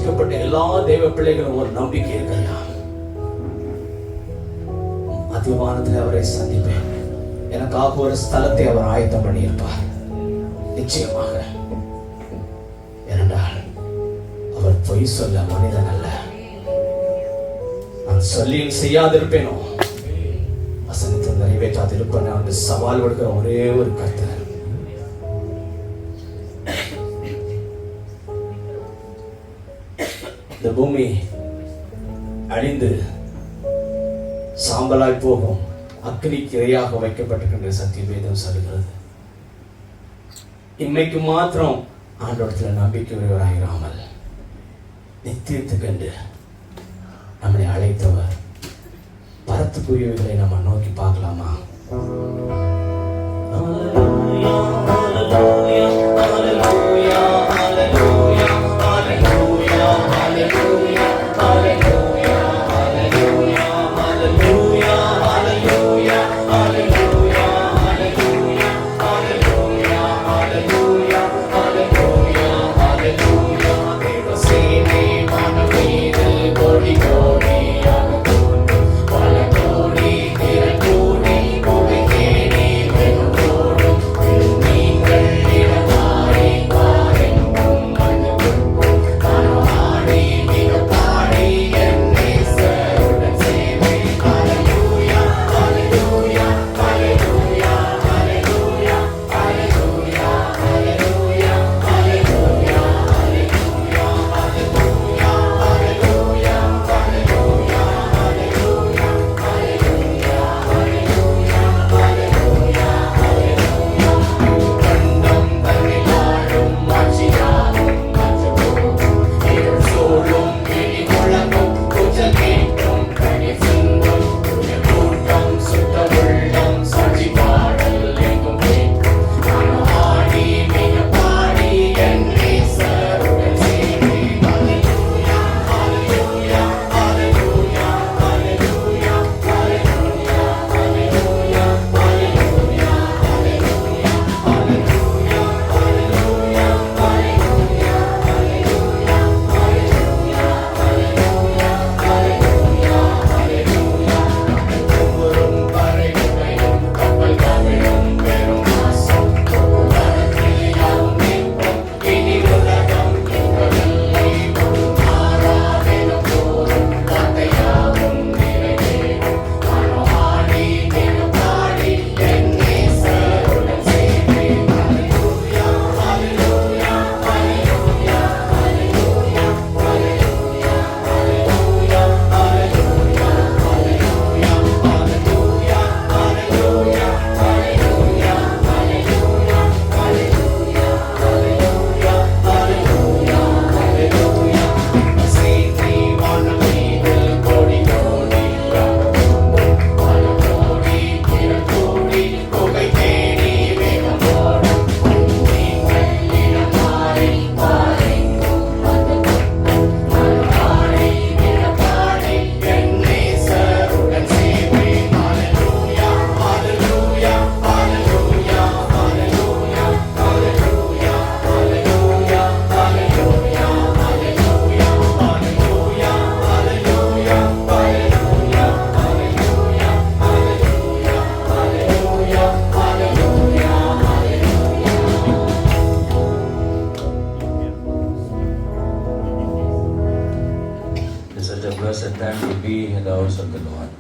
ரட்சிக்கப்பட்ட எல்லா தெய்வ பிள்ளைகளும் ஒரு நம்பிக்கை இருக்கையா, மத்தியவானத்தில் அவரை சந்திப்பேன், எனக்காக ஒரு ஸ்தலத்தை அவர் ஆயத்தம் பண்ணியிருப்பார். நிச்சயமாக. ஏனென்றால் அவர் பொய் சொல்ல மனிதன் அல்ல. நான் சொல்லியும் செய்யாதிருப்பேனோ, வசனத்தை நிறைவேற்றாதிருப்பேன் என்று சவால் கொடுக்கிற ஒரே ஒரு கர்த்தர். இந்த பூமி அழிந்து சாம்பலாய் போகும், அக்னிக்கு இரையாக வைக்கப்பட்டிருக்கின்ற சத்தியவேதம் சொல்கிறது. இன்னைக்கு மாத்திரம் ஆண்டவரத்தில் நம்பிக்கை உடையவராயிராமல் நித்தியத்துக்கென்று நம்மளை அழைத்தவர் பரத்துக்குரியவைகளை நம்ம நோக்கி பார்க்கலாமா?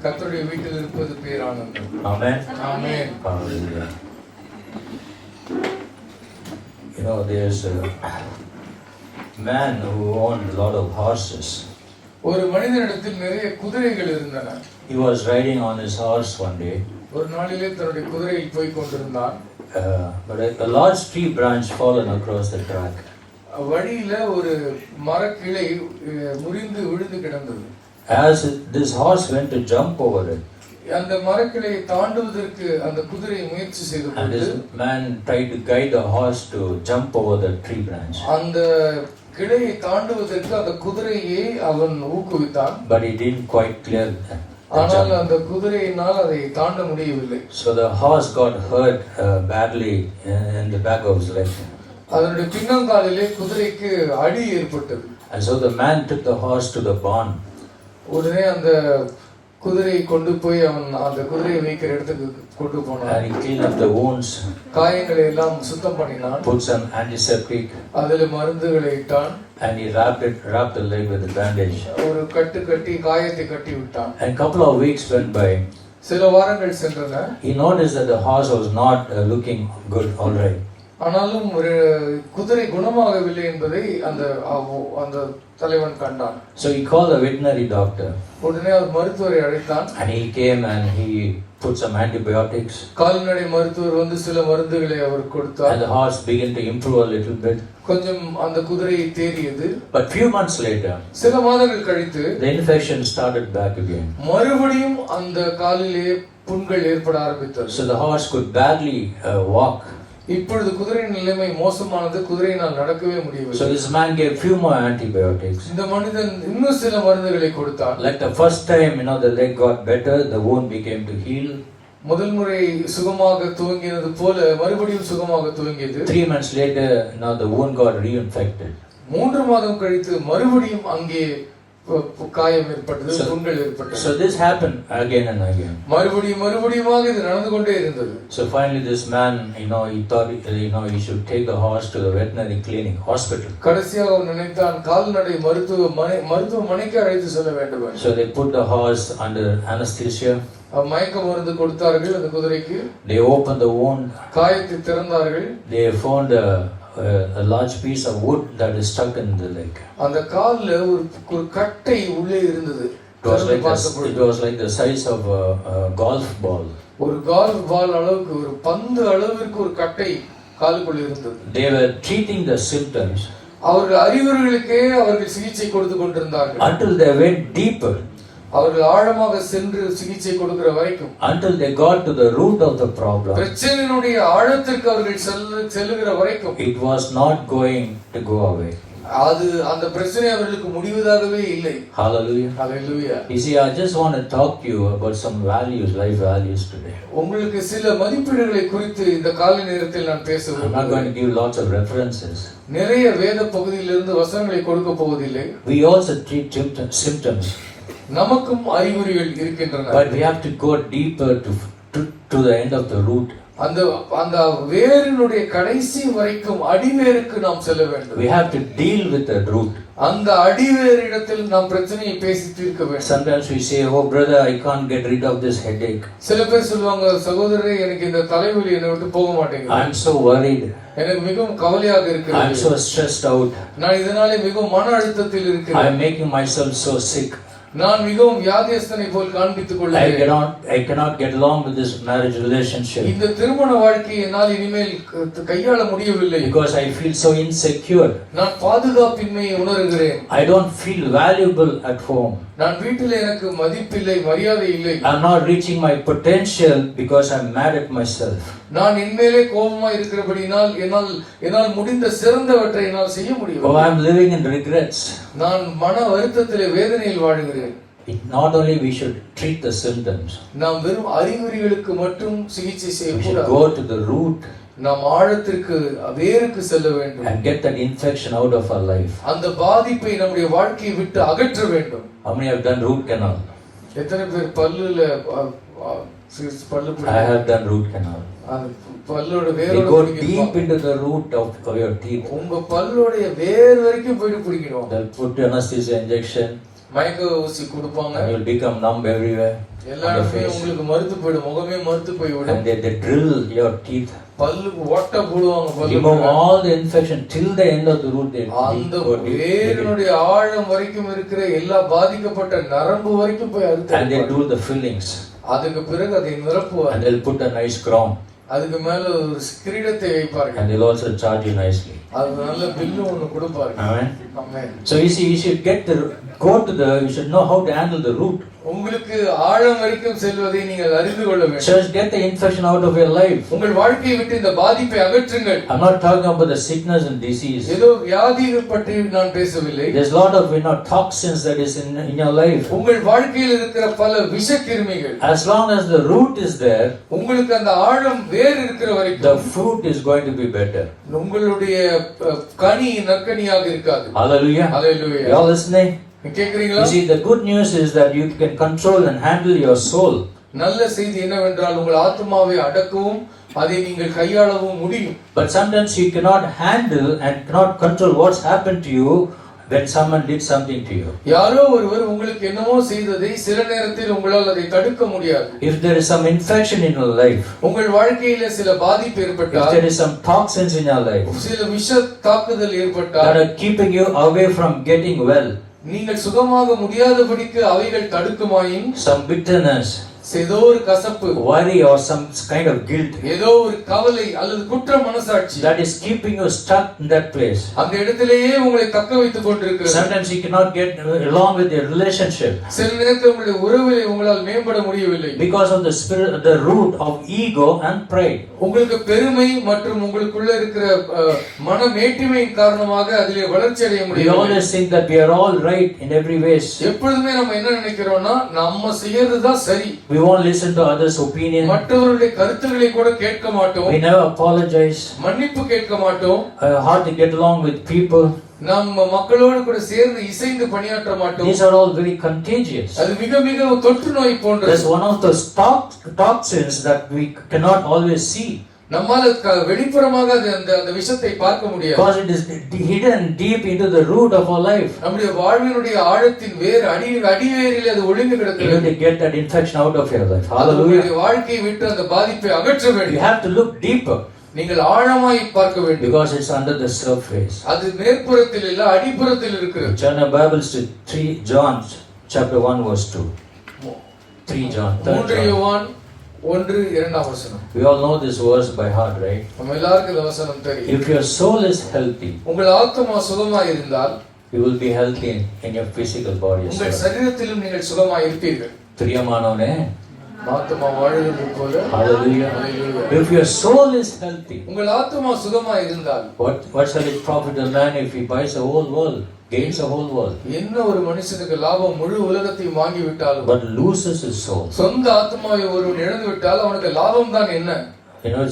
கர்த்தருடைய வீட்டில் இருப்பது பேரானந்தம். Amen. Amen. Hallelujah. You know, there's a man who owned a lot of horses. ஒரு மனிதனிடத்தில் நிறைய குதிரைகள் இருந்தன. He was riding on his horse one day. ஒரு நாளிலே தன்னுடைய குதிரையில் போய் கொண்டிருந்தான். But a large tree branch fallen across the track. வழியில ஒரு மரக்கிளை முறிந்து விழுந்து கிடந்தது. As this horse went to jump over it, அந்த மரக்கிளையை தாண்டுவதற்கு அந்த குதிரை முயற்சி செய்தபோது, and this man tried to guide the horse to jump over the tree branch. அந்த கிளையை தாண்டுவதற்கு அந்த குதிரையை அவன் ஊக்குவித்தான். But he didn't quite clear that. ஆனால் அந்த குதிரையினால் அதை தாண்ட முடியவில்லை. So the horse got hurt badly in the back of his leg. அதனுடைய பின்னங்காலிலே குதிரைக்கு அடி ஏற்பட்டது. And so the man took the horse to the barn. உடனே அந்த குதிரையை கொண்டு போய் அவன் அந்த குதிரையை வைக்கிற இடத்துக்கு கொண்டு போனான். And he cleaned up the wounds. காயங்களை எல்லாம் சுத்தம் பண்ணினான். Put some antiseptic. அதில் மருந்துகளை இட்டான். And he wrapped the leg with a bandage. ஒரு கட்டு கட்டி காயத்தை கட்டி விட்டான். And a couple of weeks went by. சில வாரங்கள் சென்றன. He noticed that the horse was not looking good, all right. ஆனாலும் ஒரு குதிரை குணமாகவில்லை என்பதை அந்த தலைவன் கண்டான். So he called a veterinary doctor. உடனே அவர் மருத்துவரை அழைத்தான். And he came and he put some antibiotics. கால்நடை மருத்துவர் வந்து சில மருந்துகளை அவர் கொடுத்தார். And the horse began to improve a little bit. கொஞ்சம் அந்த குதிரை தேறியது. But few months later, சில மாதங்கள் கழித்து the infection started back again. மறுபடியும் அந்த காலிலே புண்கள் ஏற்பட ஆரம்பித்தது. So the horse could barely walk. இப்பொழுது குதிரையின் நிலைமை மோசமானது. குதிரையினால் நடக்கவே முடியவில்லை. So this man gave few more antibiotics. இந்த மனிதன் இன்னும் சில மருந்துகளை கொடுத்தான். Like the first time, the leg got better, the wound became to heal. முதல் முறை சுகமாக துவங்கியது போல மறுபடியும் சுகமாக துவங்கியது. 3 months later, the wound got reinfected. 3 மாதம் கழித்து மறுபடியும் அங்கே காயம் ஏற்பட்டது, புண்கள் ஏற்பட்டது. So this happened again and again. மறுபடியுமாக இது நடந்து கொண்டே இருந்தது. So finally this man, he thought, he should take the horse to the veterinary clinic, hospital. கடைசியாக அவர் நினைத்தான் கால்நடை மருத்துவமனைக்கு அழைத்து செல்ல வேண்டும். So they put the horse under anesthesia. மயக்க மருந்து கொடுத்தார்கள் அந்த குதிரைக்கு. They opened the wound. காயத்தை திறந்தார்கள். They found a large piece of wood that is stuck in the leg. அந்த கால்ல ஒரு கட்டை உள்ளே இருந்தது. It was like the size of a golf ball. ஒரு கால்ஃப் பால் அளவுக்கு ஒரு பந்து அளவிற்கு ஒரு கட்டை காலுக்குள்ள இருந்தது. They were treating the symptoms. அவர்கள் அறிகுறிகளுக்கே அவர்கள் சிகிச்சை கொடுத்து கொண்டிருந்தார்கள். Until they went deeper. அவர்கள் ஆழமாக சென்று சிகிச்சை கொடுக்கிற வரைக்கும். Until they got to the root of the problem. பிரச்சனையினுடைய ஆழத்திற்கு அவர்கள் செல்லுகிற வரைக்கும். It was not going to go away. அது அந்த பிரச்சனை அவர்களுக்கு முடிவதாகவே இல்லை. Hallelujah. Hallelujah. You see, I just want to talk to you about some values, life values today. உங்களுக்கு சில மதிப்பீடுகளை குறித்து இந்த காலை நேரத்தில் நான் பேச I'm not going to give lots of references. நிறைய வேத பகுதியிலிருந்து வசனங்களை கொடுக்க போவதில்லை. We also treat symptoms. நமக்கும் அறிகுறிகள் இருக்கின்றன. But we have to go deeper to the end of the root. அந்த வேரினுடைய கடைசி வரைக்கும் அடிவேருக்கு நாம் செல்ல வேண்டும். We have to deal with the root. அந்த அடிவேரிடத்தில் நாம் பிரச்சனையை பேசி தீர்க்க வேண்டும். Sometimes we say, oh brother, I can't get rid of this headache. சில பேர் சொல்வாங்க, சகோதரரே எனக்கு இந்த தலைவலி என்னை விட்டு போக மாட்டேங்குது. I'm so worried. எனக்கு மிகவும் கவலையாக இருக்கிறது. I'm so stressed out. நான் இதனாலே மிகவும் மன அழுத்தத்தில் இருக்கிறேன். I'm making myself so sick. நான் மிகவும் வியாதியஸ்தனை போல் காண்பித்துக் கொள்கிறேன். I cannot get along with this marriage relationship. இந்த திருமண வாழ்க்கையை என்னால் இனிமேல் கையாள முடியவில்லை. Because I feel so insecure. நான் பாதுகாப்பின்மையை உணர்கிறேன். I don't feel valuable at home. நான் வீட்டில் எனக்கு மதிப்பில்லை, மரியாதை இல்லை. I'm not reaching my potential because I'm mad at myself. நான் என்மேலே கோபமா இருக்கிறபடியால் என்னால் முடிந்த சிறந்தவற்றை என்னால் செய்ய முடியும். Oh, I'm living in regrets. நான் மன வருத்தத்திலே வேதனையில் வாழுகிறேன். Not only we should treat the symptoms. நாம் வெறும் அறிகுறிகளுக்கு மட்டும் சிகிச்சை We should செய்யக்கூடாது. go to the root. நாம் ஆழத்திற்கு வேருக்கு செல்ல வேண்டும். And get that infection out of our life. அந்த பாதிப்பை நம்முடைய வாழ்க்கையை விட்டு அகற்ற வேண்டும். How many have done root canal? எத்தனை பேர் பல்லுல பல்லு I have done root canal. அந்த பல்லோட We வேரோட go பிடிக்கணும். deep into the root of your teeth. உங்க பல்லோட வேர் வரைக்கும் போயிட்டு பிடிக்கணும். They'll put anesthesia injection. மயக்க ஊசி கொடுப்பாங்க. And you'll become numb everywhere. எல்லா இடத்துலயும் உங்களுக்கு மறுத்து போயிடும், முகமே மறுத்து போய்விடும். And they drill your teeth. பல்லுக்கு ஓட்ட போடுவாங்க. Remove all the infection till the end of the root. அந்த வேரினுடைய ஆழம் வரைக்கும் இருக்கிற எல்லா பாதிக்கப்பட்ட நரம்பு வரைக்கும் போய் அறுத்து. And they do the fillings. அதுக்கு பிறகு அதை நிரப்புவாங்க. And they'll put a nice crown. அதுக்கு மேல ஒரு கிரீடத்தை வைப்பார்கள். And they'll also charge you nicely. அது நல்ல பில்லு ஒன்னு கொடுப்பார்கள். Amen. Amen. So you see, you should you should know how to handle the root. உங்களுக்கு ஆழம் வரைக்கும் செல்வதை நீங்கள் அறிந்து கொள்ள வேண்டும். Church, get the infection out of your life. உங்கள் வாழ்க்கையை விட்டு இந்த பாதிப்பை அகற்றுங்கள். I'm not talking about the sickness and disease. ஏதோ வியாதிகள் பற்றி நான் பேசவில்லை. There's a lot of toxins that is in your life. உங்கள் வாழ்க்கையில் இருக்கிற பல விஷக்கிருமிகள். As long as the root is there, உங்களுக்கு அந்த ஆழம் வேர் இருக்கிற வரைக்கும் the fruit is going to be better. உங்களுடைய கனி நற்கனியாக இருக்காது. Hallelujah. Hallelujah. You all listening? கேக்குறீங்களா? You see, the good news is that you can control and handle your soul. நல்ல செய்தி என்னவென்றால் உங்கள் ஆத்மாவை அடக்கவும் அதை நீங்கள் கையாளவும் முடியும். But sometimes you cannot handle and cannot control what's happened to you when someone did something to you. யாரோ ஒருவர் உங்களுக்கு என்னமோ செய்ததை சில நேரத்தில் உங்களால் அதை தடுக்க முடியாது. If there is some infection in your life, உங்கள் வாழ்க்கையில சில பாதிப்பு if ஏற்பட்டால், there is some toxins in your life சில விஷ தாக்குதல் that ஏற்பட்டால், are keeping you away from getting well, நீங்கள் சுகமாக முடியாதபடிக்கு அவைகள் தடுக்குமாயின், some bitterness, ஏதோ ஒரு கசப்பு, worry or some kind of guilt ஏதோ ஒரு கவலை அல்லது குற்ற மனசாட்சி that is keeping you stuck in that place. அந்த இடத்திலேயே உங்களை தக்க வைத்துக் கொண்டிருக்கிறது. Sometimes you cannot get along with your relationship சில நேரத்தில் உங்களுடைய உறவிலே உங்களால் மேம்பட முடியவில்லை. because of the spirit, the root of ego and pride. உங்களுக்கு பெருமை மற்றும் உங்களுக்குள்ள இருக்கிற மனமேட்டிமையின் காரணமாக அதிலே வளர்ச்சி அடைய We முடியவில்லை. always think that we are all right in every way. எப்பொழுதுமே நம்ம என்ன நினைக்கிறோம்னா நம்ம செய்யறதுதான் சரி. We won't listen to others' opinion. மற்றவருடைய கருத்துக்களை கூட கேட்க மாட்டோம். We never apologize. மன்னிப்பு கேட்க மாட்டோம். Hard to get along with people. நம்ம மக்களோடு கூட சேர்ந்து இசைந்து பணியாற்ற மாட்டோம். These are all very contagious. அது மிக மிக தொற்று நோய் போன்றது. That's one of those toxins that we cannot always see. நம்மால வெளிப்புறமாக அந்த விஷத்தை பார்க்க முடியாது. Because it is hidden deep into the root of our life. நம்முடைய வாழ்வினுடைய ஆழத்தின் வேர் அடிவேரில் அது ஒளிந்து You கிடக்கிறது. have to get that infection out of your life. Hallelujah. உங்களுடைய வாழ்க்கையை விட்டு அந்த பாதிப்பை அகற்ற You வேண்டும். have to look deeper நீங்கள் ஆழமாய் பார்க்க வேண்டும். because it's under the surface. அது மேற்புறத்தில் இல்ல அடிப்புறத்தில் இருக்கிறது. Turn your Bibles to 3 John chapter 1 verse 2. 3 John. 3 யோவான் 1:2. We all know this verse by heart, right? நம்ம எல்லாருக்கும் இந்த வசனம் தெரியும். If your soul is healthy, உங்கள் ஆத்மா சுகமாய் இருந்தால் you will be healthy in your physical body as உங்கள் well. சரீரத்திலும் நீங்கள் சுகமாய் இருப்பீர்கள். பிரியமானவனே, ஆத்மா வாழுவது போல. hallelujah. Hallelujah. If your soul is healthy, உங்கள் ஆத்மா சுகமாய் இருந்தால் what shall it profit a man if he buys the whole world, gains the whole world, என்ன ஒரு மனுஷனுக்கு லாபம் முழு உலகத்தையும் வாங்கி விட்டாலும் but loses his soul? சொந்த ஆத்மாவை ஒருவன் இழந்து விட்டால் அவனுக்கு லாபம் தான் என்ன? You know,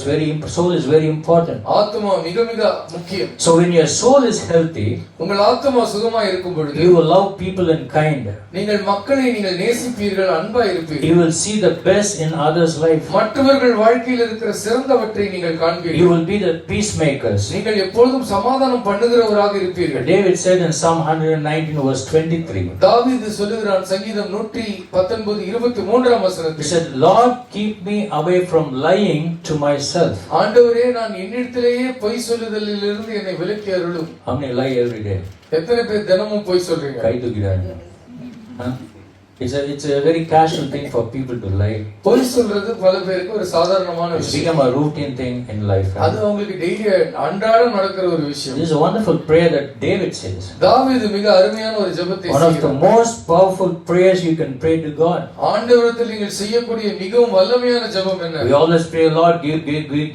soul is very important. ஆத்மா மிக மிக முக்கியம். So when your soul is healthy, உங்கள் ஆத்மா சுகமாய் இருக்கும் பொழுது you will love people in kind. நீங்கள் மக்களை நீங்கள் நேசிப்பீர்கள், அன்பாய் இருப்பீர்கள். You will see the best in others' life. மற்றவர்கள் வாழ்க்கையில் இருக்கிற சிறந்தவற்றை நீங்கள் You காண்பீர்கள். will be the peacemakers. நீங்கள் எப்பொழுதும் சமாதானம் பண்ணுகிறவராக இருப்பீர்கள். David said in Psalm 119 verse 23, தாவீது சொல்லுகிறான் சங்கீதம் 119:23 he வசனத்தில், said, Lord, keep me away from lying to myself. ஆண்டவரே நான் என்னிடத்திலேயே பொய் சொல்லுதலிலிருந்து என்னை விலக்கி அருளும். How many lie every day? எத்தனை பேர் தினமும் பொய் சொல்றீங்க? கை தூக்கிடாங்க. Huh? It's a very casual thing for people to lie. பொய் சொல்றது பல பேருக்கு ஒரு சாதாரணமான It's விஷயம். become a routine thing in life. அது உங்களுக்கு டெய்லி அன்றாடம் நடக்கிற ஒரு விஷயம். This is a wonderful prayer that David says. தாவீது மிக அருமையான ஒரு ஜெபத்தை One of the செய்கிறார். most powerful prayers you can pray to God. ஆண்டவரிடத்தில் நீங்கள் செய்யக்கூடிய மிகவும் வல்லமையான ஜெபம் என்ன? We always pray, Lord,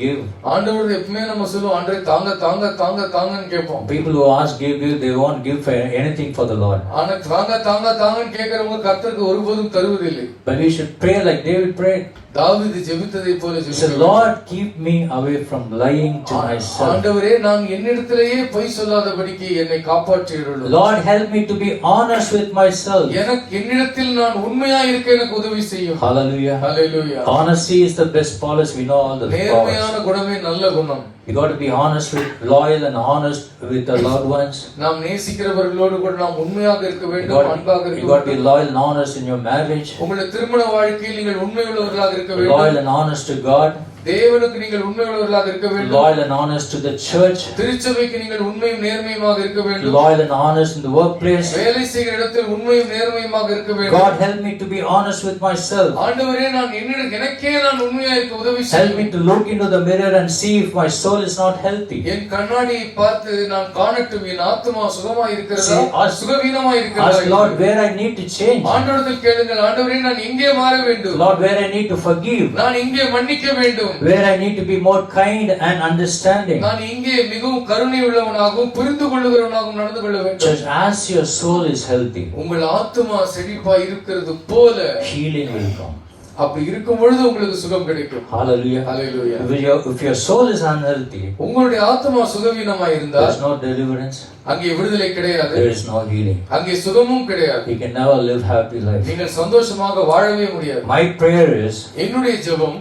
give. ஆண்டவரே எப்பவுமே நம்ம சொல்லுவோம், ஆண்டவரே தாங்க தாங்க தாங்க தாங்கன்னு கேட்போம். People who ask give, they won't give for anything for the Lord. ஆனா தாங்க தாங்க தாங்கன்னு கேட்கிறவங்க கர்த்தருக்கு ஒருபோதும் தருவதில்லை. But we should pray like David prayed. தாவீது ஜெபித்ததை போல He said, ஜெபிக்க Lord, keep me away from lying to myself. ஆண்டவரே நான் என்னிடத்திலேயே பொய் சொல்லாதபடிக்கு என்னை காப்பாற்றியருளும். Lord, help me to be honest with myself. எனக்கு என்னிடத்தில் நான் உண்மையா இருக்க எனக்கு உதவி செய்யும். Hallelujah. Hallelujah. Honesty is the best policy. We know all the நேர்மையான powers. குணமே நல்ல குணம். You got to be honest with, loyal and honest with the loved ones. நாம் நேசிக்கிறவர்களோடு கூட நாம் உண்மையாக இருக்க You வேண்டும், அன்பாக got இருக்க to be வேண்டும். loyal and honest in your marriage. உங்களுடைய திருமண வாழ்க்கையில் நீங்கள் உண்மையுள்ளவர்களாக இருக்க Loyal வேண்டும். and honest to God. தேவனுக்கு நீங்கள் உண்மையுள்ளவர்களாக இருக்க வேண்டும். Loyal and honest to the church. திருச்சபைக்கு நீங்கள் உண்மையும் நேர்மையுமாக இருக்க வேண்டும். Loyal and honest in the workplace. வேலை செய்கிற இடத்தில் உண்மையும் நேர்மையுமாக இருக்க வேண்டும். God help me to be honest with myself. ஆண்டவரே நான் எனக்கே நான் உண்மையா இருக்க உதவி Help செய்யும். me to look into the mirror and see if my soul is not healthy. என் கண்ணாடியை பார்த்து நான் காணட்டும் என் ஆத்துமா சுகமாய் இருக்கிறதா சுகவீனமாய் இருக்கிறதா. Ask Lord where I need to change. ஆண்டவரிடத்தில் கேளுங்கள், ஆண்டவரே நான் எங்கே மாற வேண்டும்? Lord where I need to forgive. நான் எங்கே மன்னிக்க வேண்டும்? Where I need to be more kind and understanding. நான் எங்கே மிகவும் கருணை உள்ளவனாகவும் புரிந்து கொள்ளுகிறவனாகவும் நடந்து கொள்ள வேண்டும். Church, as your soul is healthy, உங்கள் ஆத்துமா செழிப்பாய் இருக்கிறது போல healing will come. அப்படி இருக்கும் பொழுது உங்களுக்கு சுகம் கிடைக்கும். Hallelujah. Hallelujah. If your soul is unhealthy, உங்களுடைய ஆத்துமா சுகவீனமாய் there இருந்தால் is no deliverance. அங்கே விடுதலை கிடையாது. There is no healing. அங்கே சுகமும் கிடையாது. You can never live happy life. நீங்கள் சந்தோஷமாக வாழவே முடியாது. My prayer is, என்னுடைய ஜெபம்,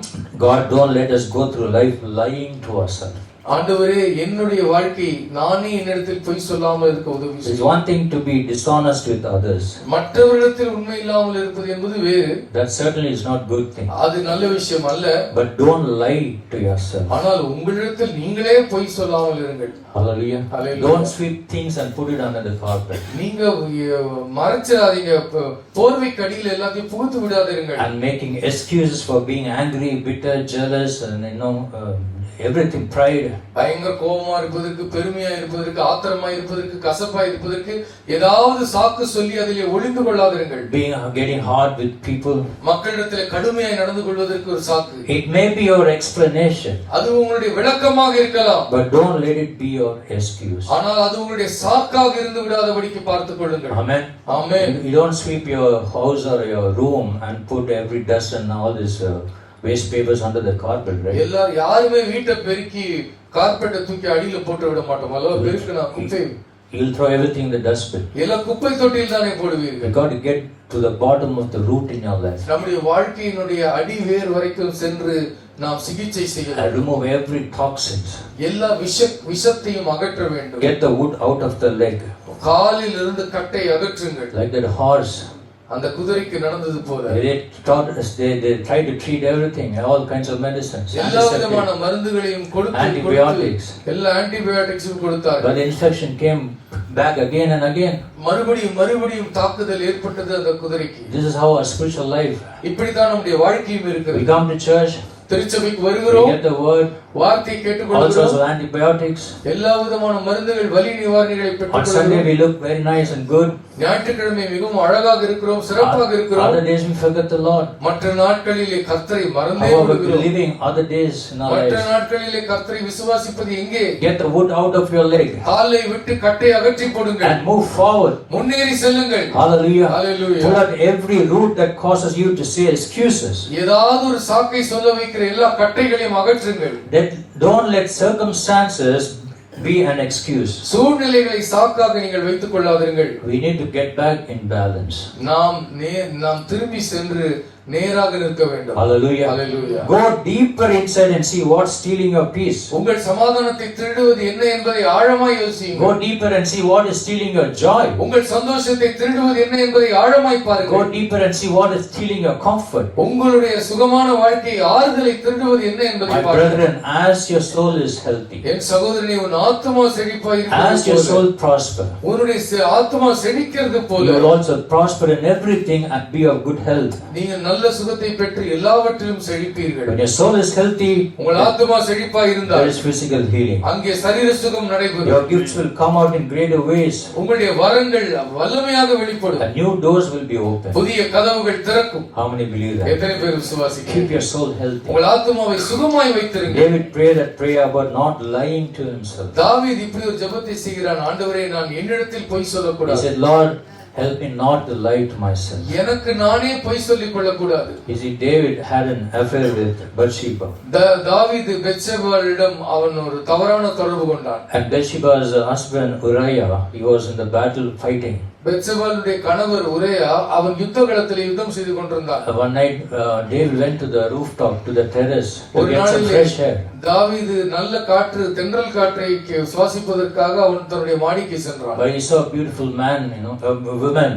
God, don't let us go through life lying to ourselves. ஆண்டவரே என்னுடைய வாழ்க்கை நானே என்னிடத்தில் பொய் சொல்லாமல் இருக்க உதவி It's செய்யும். one thing to be dishonest with others. மற்றவர்களிடத்தில் உண்மை இல்லாமல் இருப்பது என்பது வேறு. That certainly is not good thing. அது நல்ல விஷயம் அல்ல. But don't lie to yourself. ஆனால் உங்களிடத்தில் நீங்களே பொய் சொல்லாமல் இருங்கள். Hallelujah. Hallelujah. Don't sweep things and put it under the carpet. நீங்க மறைச்சிடாதீங்க, போர்வைக்கு அடியில் எல்லாத்தையும் புகுத்து விடாதீர்கள். And making excuses for being angry, bitter, jealous, and everything, pride. பயங்கர கோபமா இருப்பதற்கு, பெருமையா இருப்பதற்கு, ஆத்திரமா இருப்பதற்கு, கசப்பா இருப்பதற்கு ஏதாவது சாக்கு சொல்லி அதிலே ஒளிந்து கொள்ளாதீர்கள். Getting hard with people. மக்களிடத்திலே கடுமையாய் நடந்து கொள்வதற்கு ஒரு சாக்கு. It may be your explanation. அது உங்களுடைய விளக்கமாக இருக்கலாம். But don't let it be your excuse. ஆனால் அது உங்களுடைய சாக்காக இருந்து விடாதபடிக்கு பார்த்துக் கொள்ளுங்கள். Amen. Amen. You don't sweep your house or your room and put every dust and all this waste papers under the carpet, right? யாருமே வீட்டை பெருக்கி கார்பெட்டை தூக்கி அடியில போட்டு விட மாட்டோம். அல்லவா? பெருக்கினா குப்பை, You'll throw everything in the dustbin. எல்லாம் குப்பை தொட்டியில் தானே போடுவீர்கள். You got to get to the bottom of the root in your life. நம்முடைய வாழ்க்கையினுடைய அடி வேர் வரைக்கும் சென்று நாம் சிகிச்சை செய்ய And remove every toxins. எல்லா விஷத்தையும் அகற்ற வேண்டும். Get the wood out of the leg. காலில் இருந்து கட்டை அகற்றுங்கள். Like that horse. அந்த குதிரைக்கு நடந்தது போல. They try to treat everything, all kinds of medicines. எல்லா விதமான மருந்துகளையும் கொடுத்து antibiotics. எல்லா ஆன்டிபயோட்டிக்ஸும் கொடுத்தார்கள். But the infection came back again and again. மறுபடியும் தாக்குதல் ஏற்பட்டது அந்த குதிரைக்கு. This is how our spiritual life. இப்படிதான் நம்முடைய வாழ்க்கையும் இருக்கிறது. We come to church. திருச்சபைக்கு வருகிறோம். We get the word. வார்த்தையை கேட்டுக்கொள்கிறோம். All sorts of antibiotics. எல்லா விதமான மருந்துகள், வலி நிவாரணிகளை பெற்றுக்கொள்கிறோம். On Sunday we look very nice and good. ஞாயிற்றுக்கிழமை மிகவும் அழகாக இருக்கிறோம், சிறப்பாக இருக்கிறோம். Other days we forget the Lord. மற்ற நாட்களிலே கர்த்தரை மறந்தே விடுகிறோம். Living other days in our lives. மற்ற நாட்களிலே கர்த்தரை விசுவாசிப்பது எங்கே? Get the wood out of your leg. காலை விட்டு கட்டை அகற்றி போடுங்கள். And move forward. முன்னேறி செல்லுங்கள். Hallelujah. Hallelujah. Pull out every root that causes you to say excuses. ஏதாவது ஒரு சாக்கை சொல்ல வைக்கிற எல்லா கட்டைகளையும் அகற்றுங்கள். Don't let circumstances be an excuse. சூழ்நிலைகளை சாக்காக நீங்கள் வைத்துக் கொள்ளாதீர்கள். We need to get back in balance. நாம் திரும்பி சென்று நேராக நிற்க வேண்டும். Hallelujah. Hallelujah. Go deeper inside and see what's stealing your peace. உங்கள் சமாதானத்தை திருடுவது என்ன என்பதை ஆழமாய் யோசியுங்கள். Go deeper and see what is stealing your joy. உங்கள் சந்தோஷத்தை திருடுவது என்ன என்பதை ஆழமாய் பாருங்கள். Go deeper and see what is stealing your comfort. உங்களுடைய சுகமான வாழ்க்கை ஆறுதலை திருடுவது என்ன என்பதை My பாருங்கள். brethren, as your soul is healthy, என் சகோதரனே, உன் ஆத்துமா செழிப்பாய் இருக்கிறது as your soul prosper, உன்னுடைய ஆத்துமா செழிக்கிறது போல you will also prosper in everything and be of good health. நீங்கள் நல்ல சுகத்தை பெற்று எல்லாவற்றிலும் செழிப்பீர்கள். When your soul is healthy, உங்கள் ஆத்துமா செழிப்பாய் இருந்தால் there is physical healing. அங்கே சரீர சுகம் நடைபெறும். Your gifts will come out in greater ways. உங்களுடைய வரங்கள் வல்லமையாக வெளிப்படும். And new doors will be opened. புதிய கதவுகள் திறக்கும். How many believe that? எத்தனை பேர் விசுவாசிக்கிறீர்கள்? Keep your soul healthy. உங்கள் ஆத்துமாவை சுகமாய் வைத்திருங்கள். David prayed that prayer about not lying to himself. தாவீது இப்படி ஒரு ஜெபத்தை செய்கிறான். ஆண்டவரே, நான் என்னிடத்தில் பொய் He சொல்லக்கூடாது. said, Lord, help me not to lie to myself. எனக்கு நானே பொய் சொல்லிக் கொள்ளக்கூடாது. You see, David had an affair with Bathsheba. தாவீது பெத்சேபாளிடம் அவன் ஒரு தவறான தொடர்பு கொண்டான். And Bathsheba's husband Uriah, he was in the battle fighting. பெத்சேபாளுடைய கணவர் உரையா அவன் யுத்த களத்தில் யுத்தம் செய்து கொண்டிருந்தான். One night David went to the rooftop, to the terrace, to ஒரு get some நாளிலே fresh air. தாவீது நல்ல காற்று, தென்றல் காற்றை சுவாசிப்பதற்காக அவன் தன்னுடைய மாடிக்கு சென்றான். But he saw a beautiful man, a woman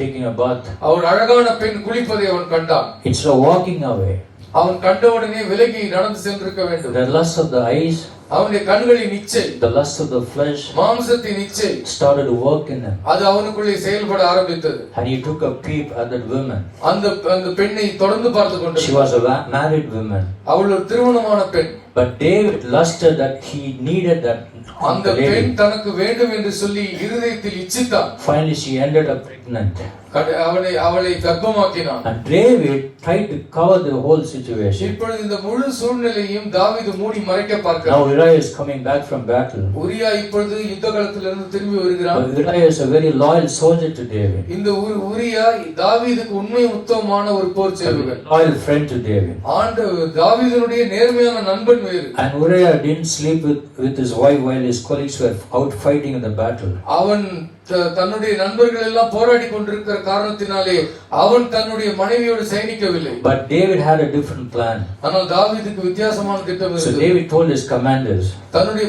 taking a bath. அவள் அழகான பெண் குளிப்பதை அவன் கண்டான். Instead of walking away, அவன் கண்டவுடனே விலகி நடந்து சென்றிருக்க வேண்டும். The lust of the eyes, அவனுடைய கண்களின் இச்சை, the lust of the flesh மாம்சத்தின் இச்சை started to work in him. அது அவனுக்குள்ளே செயல்பட ஆரம்பித்தது. And he took a peep at that woman. அந்த பெண்ணை தொடர்ந்து பார்த்து She கொண்டிருந்தார். was a married woman. அவள் ஒரு திருமணமான பெண். But David lusted that he needed that அந்த பெண் தனக்கு வேண்டும் என்று சொல்லி இருதயத்தில் இச்சித்தான். Finally she ended up pregnant. அவளை கர்ப்பமாக்கினான். And David tried to cover the whole situation. இப்பொழுது இந்த முழு சூழ்நிலையும் தாவீது மூடி மறைக்க பார்க்கிறான். Now Uriah is coming back from battle. உரியா இப்பொழுது யுத்த களத்திலிருந்து திரும்பி வருகிறான். But Uriah is a very loyal soldier to David. இந்த உரியா தாவீதுக்கு உண்மை உத்தமமான ஒரு போர் சேவகன். Loyal friend to David. தாவீதுனுடைய நேர்மையான நண்பன் வேறு. And Uriah didn't sleep with his wife while his colleagues were out fighting in the battle. அவன் தன்னுடைய நண்பர்கள் எல்லாம் போராடி கொண்டிருக்கிற காரணத்தினாலே அவன் தன்னுடைய மனைவியோடு சயனிக்கவில்லை. But David had a different plan. ஆனால் தாவீதுக்கு வித்தியாசமான திட்டம் இருந்தது. So David told his commanders, தன்னுடைய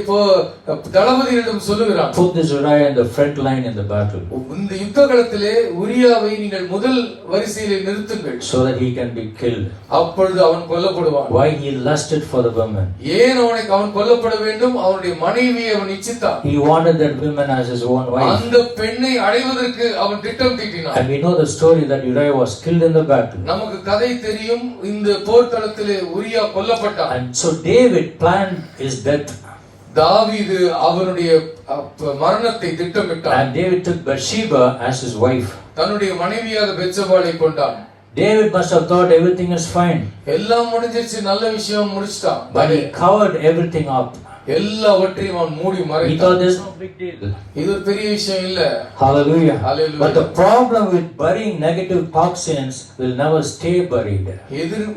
தளபதிகளிடம் சொல்லுகிறான், put this Uriah in the front line in the battle. இந்த யுத்த களத்திலே உரியாவை நீங்கள் முதல் வரிசையிலே நிறுத்துங்கள். So that he can be killed. அப்பொழுது அவன் கொல்லப்படுவான். Why he lusted for the woman? ஏன் அவன் கொல்லப்பட வேண்டும்? அவனுடைய மனைவியை அவன் இச்சித்தான். He wanted that woman as his own wife. அந்த பெண்ணை அடைவதற்கு அவன் திட்டம் தீட்டினான். And we know the story that Uriah was killed in the battle. நமக்கு கதை தெரியும், இந்த போர்க்களத்திலே உரியா கொல்லப்பட்டான். And so David planned his death. தாவீது அவனுடைய மரணத்தை திட்டமிட்டான். And David took Bathsheba as his wife. தன்னுடைய மனைவியாக பெத்சபாளை கொண்டான். David must have thought everything is fine. எல்லாம் முடிஞ்சிருச்சு, நல்ல விஷயம் முடிச்சிட்டான். But he covered everything up. எல்லாவற்றையும் அவன் மூடி He மறைத்தான். thought there's no big deal. இது ஒரு பெரிய விஷயம் இல்ல. Hallelujah. Hallelujah. But the problem with burying negative toxins will never stay buried.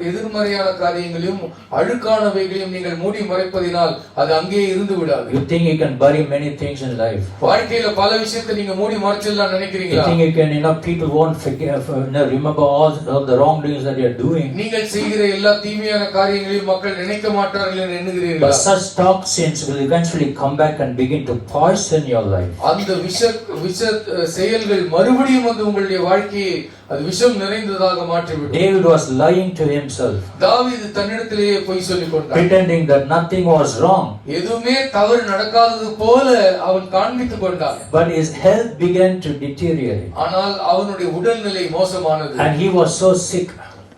எதிர்மறையான காரியங்களையும் அழுக்கானவைகளையும் நீங்கள் மூடி மறைப்பதினால் அது அங்கேயே இருந்து விடாது. You think you can bury many things in life. வாழ்க்கையில பல விஷயத்தை நீங்க மூடி மறைச்சிடலாம் You நினைக்கிறீங்களா? think you can, people won't forget, remember all the wrongdoings that you are doing. நீங்கள் செய்கிற எல்லா தீமையான காரியங்களையும் மக்கள் நினைக்க மாட்டார்கள் என்று எண்ணுகிறீர்களா? But such toxins will eventually come back and begin to poison your life. அந்த விஷ செயல்கள் மறுபடியும் வந்து உங்களுடைய வாழ்க்கையை அது விஷம் நிறைந்ததாக மாற்றிவிடும். David was lying to himself. தாவீது தன்னிடத்திலேயே பொய் சொல்லிக் கொண்டான். Pretending that nothing was wrong. எதுவுமே தவறு நடக்காதது போல அவன் காண்பித்துக் கொண்டான். But his health began to deteriorate. ஆனால் அவனுடைய உடல்நிலை மோசமானது. And he was so sick.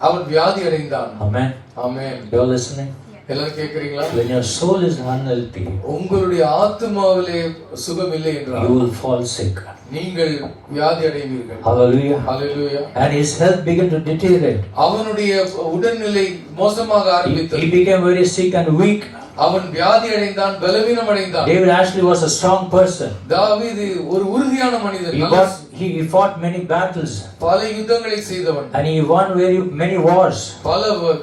அவன் வியாதி அடைந்தான். Amen. ஆமென். You're listening? எல்லாரும் கேக்குறீங்களா? When your soul is unhealthy, உங்களுடைய ஆத்துமாவிலே சுகம் இல்லை என்றால் you will fall sick. நீங்கள் வியாதி அடைவீர்கள். Hallelujah. Hallelujah. And his health began to deteriorate. அவனுடைய உடல்நிலை மோசமாக ஆரம்பித்தது. He became very sick and weak. அவன் வியாதி அடைந்தான், பலவீனம் அடைந்தான். David actually was a strong person. தாவீது ஒரு உறுதியான மனிதன். He fought many battles. பல யுத்தங்களை செய்தவன். And he won very many wars.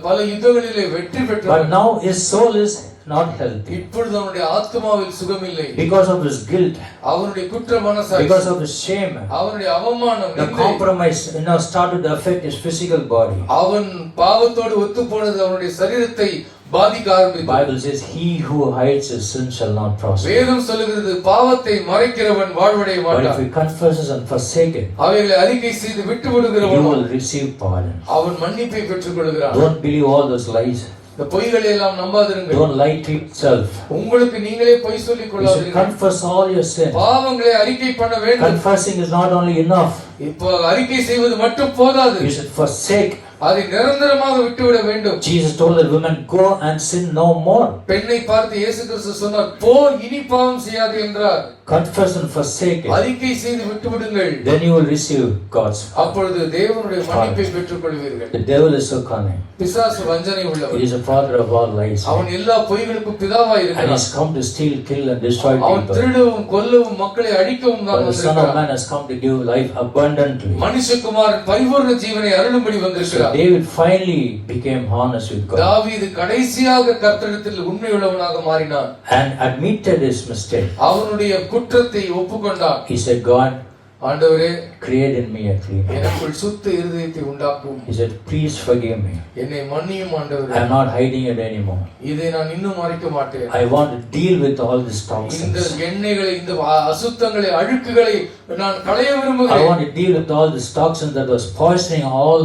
பல யுத்தங்களிலே வெற்றி பெற்றவன். But now his soul is not healthy. இப்பொழுது அவனுடைய ஆத்துமாவில் சுகம் இல்லை. Because of his guilt. அவனுடைய குற்ற மனசாட்சி. Because of his shame. அவனுடைய அவமானம். The compromise started to affect his physical body. அவன் பாவத்தோடு ஒத்துப்போனது அவனுடைய சரீரத்தை பாதிக்க ஆரம்பித்தது. Bible says he who hides his sin shall not prosper. வேதம் சொல்கிறது பாவத்தை மறைக்கிறவன் வாழ்வடைய மாட்டான். But if he confesses and forsakes it, அவைகளை அறிக்கை செய்து விட்டு விடுகிறவன் he will receive pardon. அவன் மன்னிப்பை பெற்றுக் கொள்கிறான். Don't believe all those lies. இந்த பொய்களை எல்லாம் நம்பாதிருங்கள். Don't lie to yourself. உங்களுக்கு நீங்களே பொய் சொல்லிக் You should கொள்ளாதீர்கள். confess all your sin. பாவங்களை அறிக்கை பண்ண வேண்டும். Confessing is not only enough. இப்போ அறிக்கை செய்வது மட்டும் போதாது. You should forsake. அதை நிரந்தரமாக விட்டுவிட வேண்டும். Jesus told the woman, go and sin no more. பெண்ணை பார்த்து இயேசு கிறிஸ்து சொன்னார், போ இனி பாவம் செய்யாதே என்றார். Confess and forsake it. அறிக்கை செய்து விட்டுவிடுங்கள். Then you will receive God's. அப்பொழுது தேவனுடைய மன்னிப்பை பெற்றுக் கொள்வீர்கள். The devil is so cunning. பிசாசு வஞ்சனை He உள்ளவன். is a father of all lies. அவன் எல்லா பொய்களுக்கும் பிதாவாய் And இருக்கிறான். he's come to steal, kill and destroy அவன் people. திருடவும் கொல்லவும் மக்களை அழிக்கவும் தான் But the Son of வந்திருக்கிறான். Man has come to give life abundantly. மனுஷகுமாரன் பரிபூர்ண ஜீவனை அருளும்படி So வந்திருக்கிறார். David finally became honest with God தாவீது கடைசியாக கர்த்தரிடத்தில் உண்மையுள்ளவனாக மாறினான். and admitted his mistake. அவனுடைய குற்றத்தை ஒப்புக்கொண்டான். He said, God, ஆண்டவரே, create in me a clean heart. எனக்குள் சுத்த இருதயத்தை உண்டாக்கும். He said, please forgive me. என்னை மன்னியும் ஆண்டவரே. I am not hiding it anymore. இதை நான் இன்னும் மறைக்க மாட்டேன். I want to deal with all these இந்த toxins. எண்ணெய்களை, இந்த அசுத்தங்களை, அழுக்குகளை நான் களைய I விரும்புகிறேன். want to deal with all these toxins that was poisoning all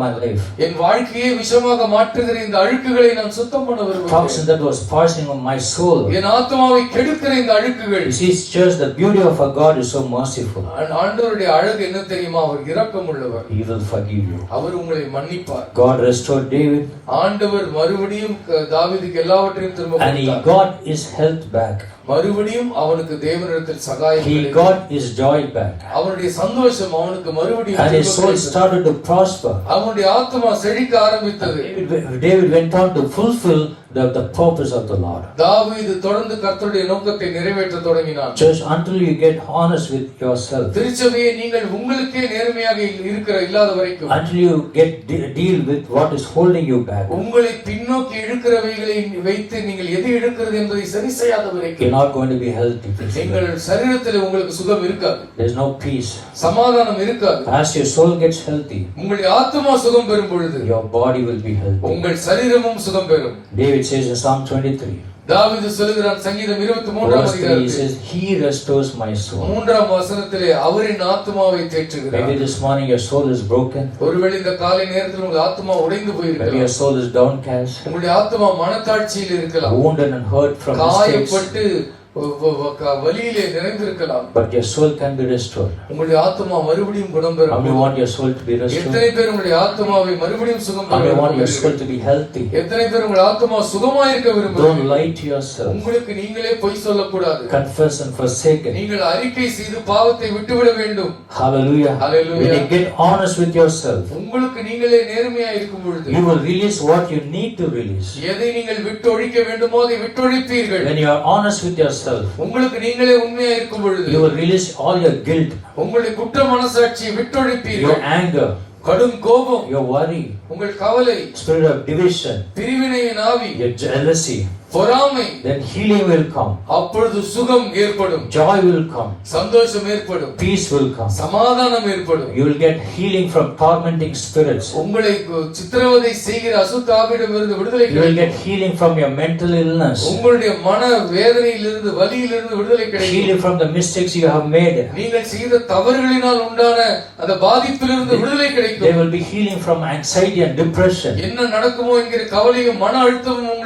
my life. என் வாழ்க்கையை விஷமாக மாற்றுகிற இந்த அழுக்குகளை நான் சுத்தம் பண்ண விரும்புகிறேன். Toxins that was poisoning my soul. என் ஆத்மாவை கெடுக்கிற இந்த அழுக்குகள். You see, church, the beauty of our God is so merciful. ஆண்டவருடைய அழகு என்ன தெரியுமா? அவர் இரக்கமுள்ளவர். He will forgive you. அவர் உங்களை மன்னிப்பார். God restored David. ஆண்டவர் மறுபடியும் தாவீதுக்கு எல்லாவற்றையும் திரும்ப And he கொடுத்தார். got his health back. மறுபடியும் அவனுக்கு தேவனிடத்தில் சகாயம் He கிடைத்தது. got his joy back. அவனுடைய சந்தோஷம் அவனுக்கு மறுபடியும் And his திரும்ப soul கிடைத்தது. started to prosper. அவனுடைய ஆத்மா செழிக்க ஆரம்பித்தது. David went on to fulfill the purpose of the Lord. தாவீது தொடர்ந்து கர்த்தருடைய நோக்கத்தை நிறைவேற்ற தொடங்கினான். Church, until you get honest with yourself, திருச்சபையை நீங்கள் உங்களுக்கே நேர்மையாக இல்லாத வரைக்கும், until you deal with what is holding you back, உங்களை பின்னோக்கி இழுக்கிறவைகளை வைத்து நீங்கள் எது இழுக்கிறது என்பதை சரி செய்யாத வரைக்கும் you're not going to be healthy. எங்கள் சரீரத்தில் உங்களுக்கு சுகம் இருக்காது. There's no peace. சமாதானம் இருக்காது. As your soul gets healthy, உங்களுடைய ஆத்மா சுகம் பெறும் பொழுது your body will be healthy. உங்கள் சரீரமும் சுகம் பெறும். David says in Psalm 23, தாவீது சொல்கிறான் சங்கீதம் 23 verse 3, he அதிகாரத்தில், says, He restores my soul. 3ஆம் வசனத்திலே அவரின் ஆத்மாவை தேற்றுகிறார். Maybe this morning your soul is broken. ஒருவேளை இந்த காலை நேரத்தில் உங்கள் ஆத்மா உடைந்து Maybe your போயிருக்கலாம். soul is downcast, உங்களுடைய ஆத்மா மனத்தாட்சியில் இருக்கலாம். wounded and hurt from mistakes. காயப்பட்டு வலியிலே நிறைந்திருக்கலாம். But your soul can be restored. உங்களுடைய ஆத்மா மறுபடியும் குணம் How many பெறும். want your soul to be restored? எத்தனை பேர் உங்களுடைய ஆத்மாவை மறுபடியும் சுகம் How many want your பெற soul to be healthy? எத்தனை பேர் உங்கள் ஆத்மா சுகமா இருக்க Don't விரும்புகிறீர்கள்? lie to yourself. உங்களுக்கு நீங்களே பொய் சொல்லக்கூடாது. Confess and forsake it. நீங்கள் அறிக்கை செய்து பாவத்தை விட்டுவிட வேண்டும். Hallelujah. Hallelujah. When you get honest with yourself, உங்களுக்கு நீங்களே நேர்மையா இருக்கும் பொழுது you will release what you need to release. எதை நீங்கள் விட்டு ஒழிக்க வேண்டுமோ அதை விட்டு ஒழிப்பீர்கள். When you are honest with yourself, உங்களுக்கு நீங்களே உண்மையா இருக்கும் பொழுது you will release all your guilt, உங்களுடைய குற்ற மனசாட்சியை விட்டு your ஒழிப்பீர்கள். anger, கடும் கோபம், your worry, உங்கள் கவலை, spirit of division, பிரிவினையின் ஆவி, your jealousy. பொறாமை, Then healing will come, அப்பொழுது சுகம் ஏற்படும், joy will come, சந்தோஷம் ஏற்படும், peace will come. சமாதானம் ஏற்படும். You will get healing from tormenting spirits. உங்களை சித்திரவதை செய்கிற அசுத்த ஆவியிடமிருந்து விடுதலை You will கிடைக்கும். get healing from your mental illness, உங்களுடைய மன வேதனையிலிருந்து, வலியிலிருந்து விடுதலை கிடைக்கும். healing from the mistakes you have made. நீங்கள் செய்த தவறுகளினால் உண்டான அந்த பாதிப்பிலிருந்து விடுதலை There கிடைக்கும். will be healing from anxiety and depression. என்ன நடக்குமோ என்கிற கவலையும் மன அழுத்தமும்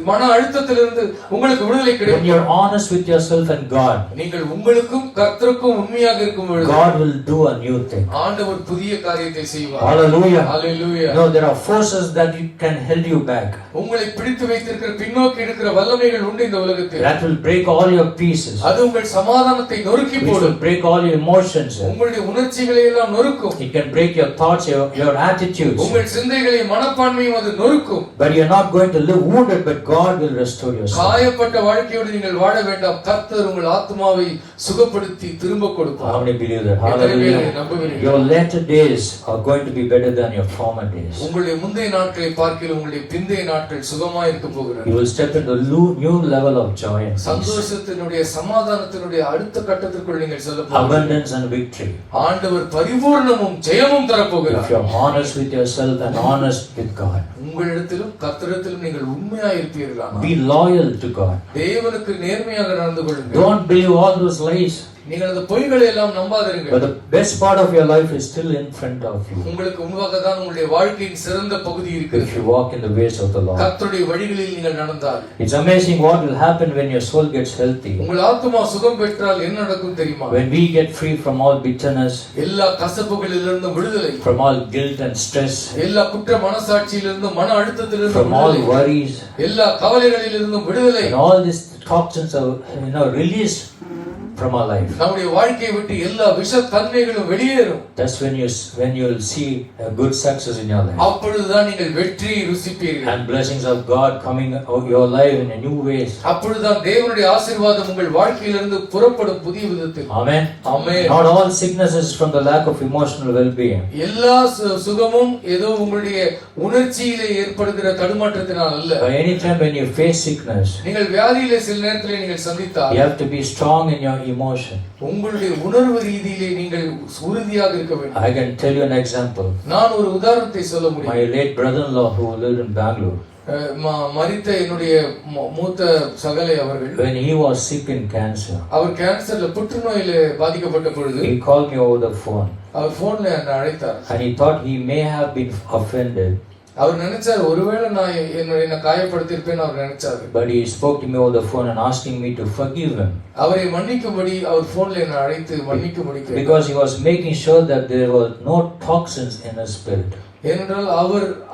மன அழுத்தத்திலிருந்து உங்களுக்கு விடுதலை When கிடைக்கும். you're honest with yourself and God, நீங்கள் உங்களுக்கும் கர்த்தருக்கும் உண்மையாக இருக்கும் பொழுது God will do a new thing. ஆண்டவர் புதிய காரியத்தை செய்வார். Hallelujah. Hallelujah. No, there are forces that you can hold you back. உங்களை பிடித்து வைத்திருக்கிற பின்னோக்கி இருக்கிற வல்லமைகள் உண்டு இந்த உலகத்தில். That will break all your pieces. அது உங்கள் சமாதானத்தை நொறுக்கி It will போடும். break all your emotions. உங்களுடைய உணர்ச்சிகளை எல்லாம் நொறுக்கும். It can break your thoughts, your attitudes. உங்கள் சிந்தைகளை, மனப்பான்மையும் அது நொறுக்கும். But you're not going to live wounded, but God will restore your soul. காயப்பட்ட வாழ்க்கையோடு நீங்கள் வாழ வேண்டாம். கர்த்தர் உங்கள் ஆத்மாவை சுகப்படுத்தி திரும்ப கொடுப்பார். How many believe that? எத்தனை பேர் Hallelujah. நம்புகிறீர்கள்? Your latter days are going to be better than your former days. உங்களுடைய முந்தைய நாட்களை பார்க்கிலும் உங்களுடைய பிந்தைய நாட்கள் சுகமா இருக்க போகிறது. You will step into a new level of joy and peace, சந்தோஷத்தினுடைய, சமாதானத்தினுடைய அடுத்த கட்டத்திற்குள் நீங்கள் செல்ல போகிறீர்கள். abundance and victory. ஆண்டவர் பரிபூர்ணமும் ஜெயமும் If தரப்போகிறார். you're honest with yourself and honest with God, உங்களிடத்திலும் கர்த்தரிடத்திலும் நீங்கள் உண்மையா இருப்பீர்களா? be loyal to God. தேவனுக்கு நேர்மையாக நடந்து கொள்ளுங்கள். Don't believe all those lies. நீங்கள் அந்த பொய்களை எல்லாம் நம்பாதீர்கள். But the best part of your life is still in front of you. உங்களுக்கு முன்பாக தான் உங்களுடைய வாழ்க்கையின் சிறந்த பகுதி If இருக்கிறது. you walk in the ways of the Lord. கர்த்தருடைய வழிகளில் நீங்கள் நடந்தால் It's amazing what will happen when your soul gets healthy. உங்கள் ஆத்துமா சுகம் பெற்றால் என்ன நடக்கும் தெரியுமா? When we get free from all bitterness, எல்லா கசப்புகளிலிருந்து விடுதலை, from all guilt and stress, எல்லா குற்ற மனசாட்சியிலிருந்து, மன அழுத்தத்திலிருந்து from all விடுதலை, worries, எல்லா கவலைகளிலிருந்து விடுதலை, and all these toxins are released from our life. நம்முடைய வாழ்க்கையை விட்டு எல்லா விஷ தன்மைகளும் வெளியேறும். That's when you will see a good success in your life. அப்பொழுதுதான் நீங்கள் வெற்றியை ருசிப்பீர்கள். And blessings of God coming out your life in a new ways. அப்பொழுதுதான் தேவனுடைய ஆசீர்வாதம் உங்கள் வாழ்க்கையிலிருந்து புறப்படும் புதிய விதத்தில். Amen. Amen. Not all sickness is from the lack of emotional well-being. எல்லா சுகமும் ஏதோ உங்களுடைய உணர்ச்சியிலே ஏற்படுகிற தடுமாற்றத்தினால் அல்ல. By any time when you face sickness, நீங்கள் வியாதியிலே சில நேரத்திலே நீங்கள் சந்தித்தால் you have to be strong in your emotion. உங்களுடைய உணர்வு ரீதியிலே நீங்கள் உறுதியாக இருக்க வேண்டும். I can tell you an example. நான் ஒரு உதாரணத்தை சொல்ல முடியும். My late brother-in-law who lived in Bangalore, மரித்த என்னுடைய மூத்த சகலை அவர்கள், when he was sick in cancer, அவர் கேன்சர்ல புற்றுநோயில பாதிக்கப்பட்ட பொழுது he called me over the phone. அவர் போன்ல என்னை அழைத்தார். And he thought he may have been offended. அவர் நினைச்சார் ஒருவேளை நான் என்ன காயப்படுத்தி இருப்பேன்னு அவர் நினைச்சாரு. But he spoke to me over the phone and asking me to forgive him. அவரை மன்னிக்கும்படி அவர் போன்ல என்னை அழைத்து மன்னிக்கும்படி கேட்டார். Because he was making sure that there were no toxins in his spirit. ஏனென்றால்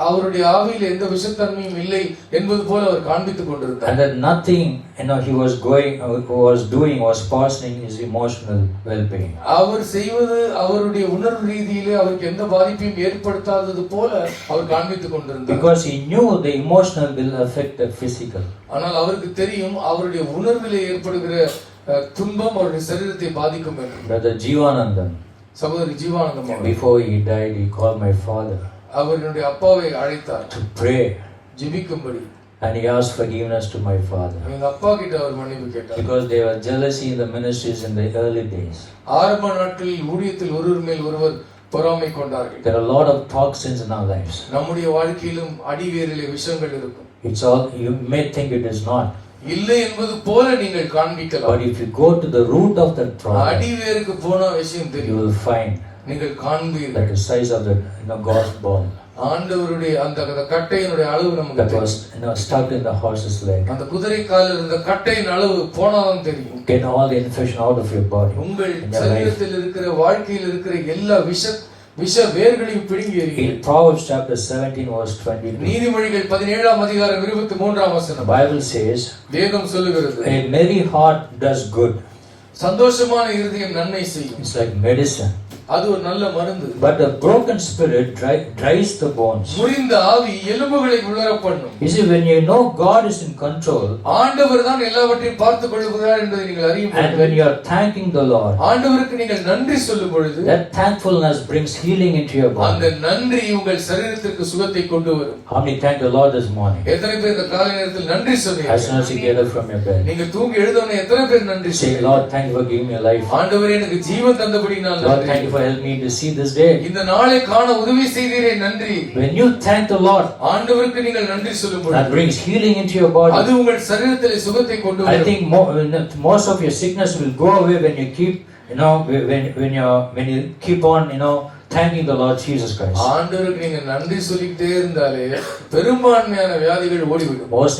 அவருடைய ஆவியில் எந்த விஷத்தன்மையும் இல்லை என்பது போல அவர் காண்பித்துக் கொண்டிருந்தார். And that nothing he was doing was poisoning his emotional well-being. அவர் செய்வது அவருடைய உணர்வு ரீதியிலே அவருக்கு எந்த பாதிப்பையும் ஏற்படுத்தாதது போல அவர் காண்பித்துக் கொண்டிருந்தார். Because he knew the emotional will affect the physical. ஆனால் அவருக்கு தெரியும் அவருடைய உணர்விலே ஏற்படுகிற துன்பம் அவருடைய சரீரத்தை பாதிக்கும் என்று. Brother Jivanandan, சகோதரி Jeevanandam, before he died, he called my father அவருடைய அப்பாவை அழைத்தார் to pray. ஜெபிக்கும்படி. And he asked forgiveness to my father. எங்க அப்பா கிட்ட அவர் மன்னிப்பு கேட்டார். Because there was jealousy in the ministries in the early days. ஆரம்ப நாட்களில் ஊழியத்தில் ஒருவர் மேல் ஒருவர் பொறாமை கொண்டார்கள். There are a lot of toxins in our lives. நம்முடைய வாழ்க்கையிலும் அடிவேரிலே விஷங்கள் இருக்கும். It's all, you may think it is not. இல்லை என்பது போல நீங்கள் காண்பிக்கலாம். But if you go to the root of that problem, அடிவேருக்கு போன விஷயம் you தெரியும். will find நீங்கள் காண்பீர்கள் that the size of the God's ball ஆண்டவருடைய அந்த கட்டையினுடைய அளவு நமக்கு that was stuck in the horse's leg. அந்த குதிரை காலில் இருந்த கட்டையின் அளவு போனாதான் தெரியும். Get all the infection out of your body. உங்கள் சரீரத்தில் இருக்கிற வாழ்க்கையில் இருக்கிற எல்லா விஷ வேர்களையும் பிடுங்கி எறியும். In Proverbs chapter 17 verse 22, நீதிமொழிகள் 17ஆம் அதிகாரம் 23ஆம் வசனம், the Bible says, வேதம் சொல்லுகிறது, a merry heart does good. சந்தோஷமான இருதயம் நன்மை செய்யும். It's like medicine. அது ஒரு நல்ல மருந்து. But a broken spirit dries the bones. முறிந்த ஆவி எலும்புகளை உலர பண்ணும். You see, when you know God is in control, ஆண்டவர் தான் எல்லாவற்றையும் பார்த்துக் கொள்கிறார் என்பதை நீங்கள் அறியும் பொழுது, and when you are thanking the Lord, ஆண்டவருக்கு நீங்கள் நன்றி சொல்லும் பொழுது, that thankfulness brings healing into your body. அந்த நன்றி உங்கள் சரீரத்திற்கு சுகத்தை கொண்டு வரும். How many thank the Lord this morning? எத்தனை பேர் இந்த காலை நேரத்தில் நன்றி சொன்னீங்க? As soon as you get up from your bed, நீங்க தூங்கி எழுந்தவனே எத்தனை பேர் நன்றி say, சொன்னீங்க? Lord, thank you for giving me a life. ஆண்டவரே எனக்கு ஜீவன் தந்தபடி நான் Lord, thank நன்றி. you for helping me to see this day. இந்த நாளை காண உதவி செய்தீரே நன்றி. When you thank the Lord, ஆண்டவருக்கு நீங்கள் நன்றி சொல்லும் that பொழுது, brings healing into your body. அது உங்கள் சரீரத்திலே சுகத்தை கொண்டு I வரும். think most of your sickness will go away when you keep, when you keep on, thanking the Lord Jesus Christ. ஆண்டவருக்கு நீங்க நன்றி சொல்லிட்டே இருந்தாலே பெரும்பான்மையான வியாதிகள் ஓடிவிடும். Most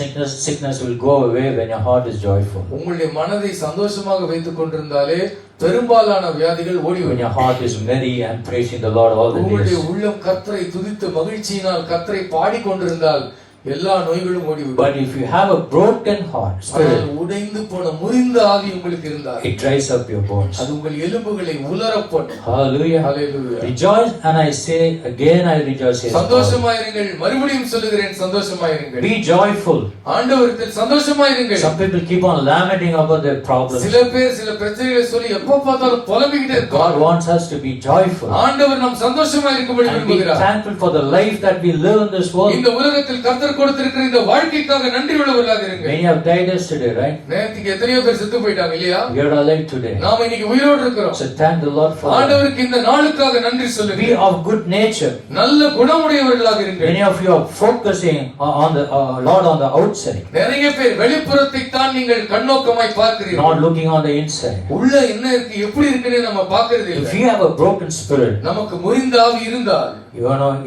sickness will go away when your heart is joyful. உங்களுடைய மனதை சந்தோஷமாக வைத்துக் கொண்டிருந்தாலே பெரும்பாலான வியாதிகள் When ஓடிவிடும். your heart is merry and praising the Lord all the உங்களுடைய days. உள்ளம் கர்த்தரை துதித்து மகிழ்ச்சியினால் கர்த்தரை பாடிக்கொண்டிருந்தால் எல்லா நோய்களும் ஓடிவிடும். But if you have a broken heart, spirit, உடைந்து போன முறிந்த ஆவி உங்களுக்கு இருந்தால் it dries up your bones. அது உங்கள் எலும்புகளை உலரப் பண்ணும். Hallelujah. Hallelujah. Rejoice, and I say again, I rejoice. சந்தோஷமாயிருங்கள். மறுபடியும் சொல்லுகிறேன், சந்தோஷமாயிருங்கள். Be joyful. ஆண்டவரில் சந்தோஷமாயிருங்கள். Some people keep on lamenting about their problems. சில பேர் சில பிரச்சனைகளை சொல்லி எப்ப பார்த்தாலும் புலம்பிக்கிட்டே God இருக்காங்க. wants us to be joyful. ஆண்டவர் நாம் சந்தோஷமா இருக்கும்படி And be விரும்புகிறார். thankful for the life that we live in this world. இந்த உலகத்தில் கர்த்தர் கொடுத்திருக்கிற இந்த வாழ்க்கைக்காக நன்றி உள்ளவர்களாக இருங்கள். Many have died yesterday, right? நேத்துக்கு எத்தனையோ பேர் செத்து போயிட்டாங்க இல்லையா? We are alive today. நாம இன்னைக்கு உயிரோடு இருக்கிறோம். So thank the Lord for that. ஆண்டவருக்கு இந்த நாளுக்காக நன்றி Be சொல்லுங்கள். of good nature. நல்ல குணமுடையவர்களாக இருங்கள். Many of you are focusing on the Lord on the outside, நிறைய பேர் வெளிப்புறத்தை தான் நீங்கள் கண்ணோக்கமாய் பார்க்கிறீர்கள். not looking on the inside. உள்ள என்ன இருக்கு எப்படி இருக்குன்னு நம்ம பார்க்கிறது If இல்லை. you have a broken spirit, நமக்கு முறிந்த ஆவி இருந்தால்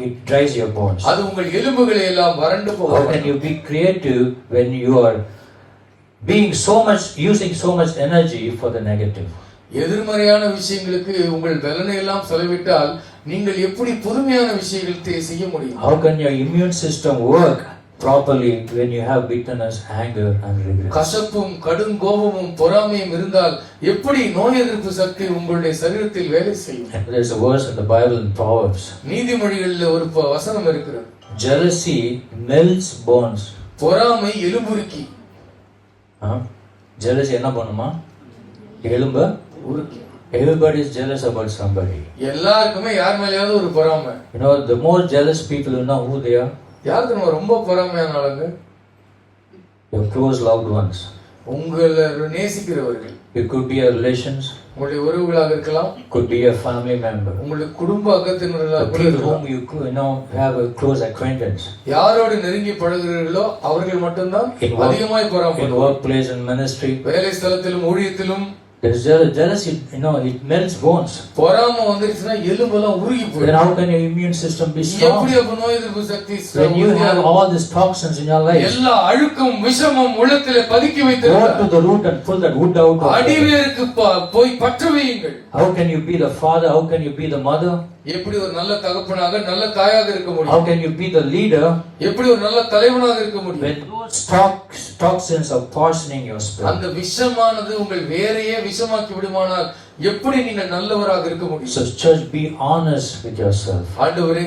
it dries your bones. அது உங்கள் எலும்புகளை எல்லாம் வறண்டு How போகும். can you be creative when you are using so much energy for the negative? எதிர்மறையான விஷயங்களுக்கு உங்கள் பலனை எல்லாம் செலவிட்டால் நீங்கள் எப்படி புதுமையான விஷயங்களை செய்ய முடியும்? How can your immune system work properly when you have bitterness, anger and regret? கசப்பும் கடும் கோபமும் பொறாமையும் இருந்தால் எப்படி நோய் எதிர்ப்பு சக்தி உங்களுடைய சரீரத்தில் வேலை செய்யும்? There is a verse in the Bible in Proverbs. நீதிமொழிகளில் ஒரு வசனம் இருக்கிறது. Jealousy melts bones. பொறாமை எலும்புருக்கி. Jealousy என்ன பண்ணுமா? எலும்பு உருக்கி. Everybody is jealous about somebody. எல்லாருக்குமே யார் மேலயாவது ஒரு பொறாமை. The more jealous people, who they are? யாருக்கு நம்ம ரொம்ப பொறாமையான ஆளுங்க? Your close loved ones. உங்களை நேசிக்கிறவர்கள். It could be your relations. உங்களுடைய உறவுகளாக இருக்கலாம். Could be a family member. உங்களுடைய குடும்ப அங்கத்தினர்களாக The people whom you have a close acquaintance. யாரோடு நெருங்கி பழகுகிறீர்களோ அவர்கள் மட்டும்தான் அதிகமாய் பொறாமை. In workplace and ministry. வேலை ஸ்தலத்திலும் ஊழியத்திலும் there's jealousy, it melts bones. பொறாமை வந்துருச்சுனா எலும்பெல்லாம் உருகி போயிடும். Then how can your immune system be strong? எப்படி அப்ப நோய் எதிர்ப்பு சக்தி when you have all these toxins in your life? எல்லா அழுக்கும் விஷமும் உள்ளத்திலே பதுக்கி வைத்திருக்கிறார். Go to the root and pull that wood out. அடிவேருக்கு போய் பற்ற வையுங்கள். How can you be the father? How can you be the mother? எப்படி ஒரு நல்ல தகப்பனாக நல்ல தாயாக இருக்க முடியும்? How can you be the leader? எப்படி ஒரு நல்ல தலைவனாக இருக்க முடியும்? when those toxins are poisoning your spirit? அந்த விஷமானது உங்கள் வேரையே விஷமாக்கி விடுமானால் எப்படி நீங்கள் நல்லவராக இருக்க முடியும்? So church, be honest with yourself. ஆண்டவரே,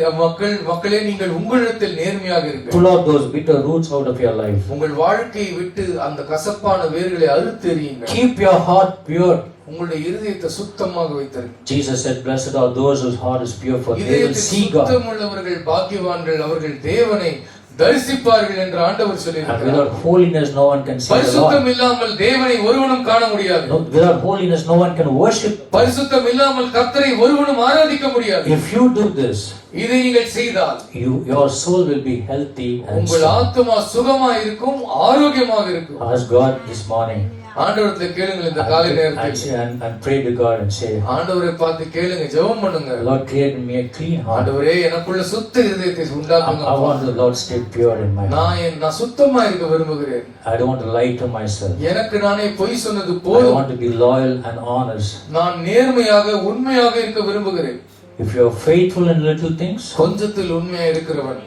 மக்களே நீங்கள் உங்களிடத்தில் நேர்மையாக இருங்கள். Pull out those bitter roots out of your life. உங்கள் வாழ்க்கையை விட்டு அந்த கசப்பான வேர்களை அறுத்தெறியுங்கள். Keep your heart pure. உங்களுடைய இருதயத்தை சுத்தமாக வைத்திருங்கள். Jesus said, blessed are those whose heart is pure, for they will see God. சுத்தமுள்ளவர்கள் பாக்கியவான்கள், அவர்கள் தேவனை தரிசிப்பார்கள் என்று ஆண்டவர் சொல்லியிருக்கிறார். And without holiness no one can see the Lord. பரிசுத்தம் இல்லாமல் தேவனை ஒருவனும் காண முடியாது. Without holiness no one can worship. பரிசுத்தம் இல்லாமல் கர்த்தரை ஒருவனும் ஆராதிக்க முடியாது. If you do this, இதை நீங்கள் செய்தால் your soul will be healthy and உங்கள் ஆத்துமா சுகமாக இருக்கும், ஆரோக்கியமாக இருக்கும். Ask God this morning. ஆண்டவரத்தை கேளுங்கள் இந்த காலை நேரத்தில். And pray to God and say, ஆண்டவரை பார்த்து கேளுங்க, ஜெபம் பண்ணுங்க. Lord, create in me a clean heart. ஆண்டவரே, எனக்குள்ள சுத்த இதயத்தை உண்டாக்குங்க. I want the Lord stay pure in my heart. நான் சுத்தமா இருக்க விரும்புகிறேன். I don't want to lie to myself. எனக்கு நானே பொய் சொன்னது போதும். I want to be loyal and honest. நான் நேர்மையாக உண்மையாக இருக்க விரும்புகிறேன். If you are faithful in little things, கொஞ்சத்தில் உண்மையா இருக்கிறவன்,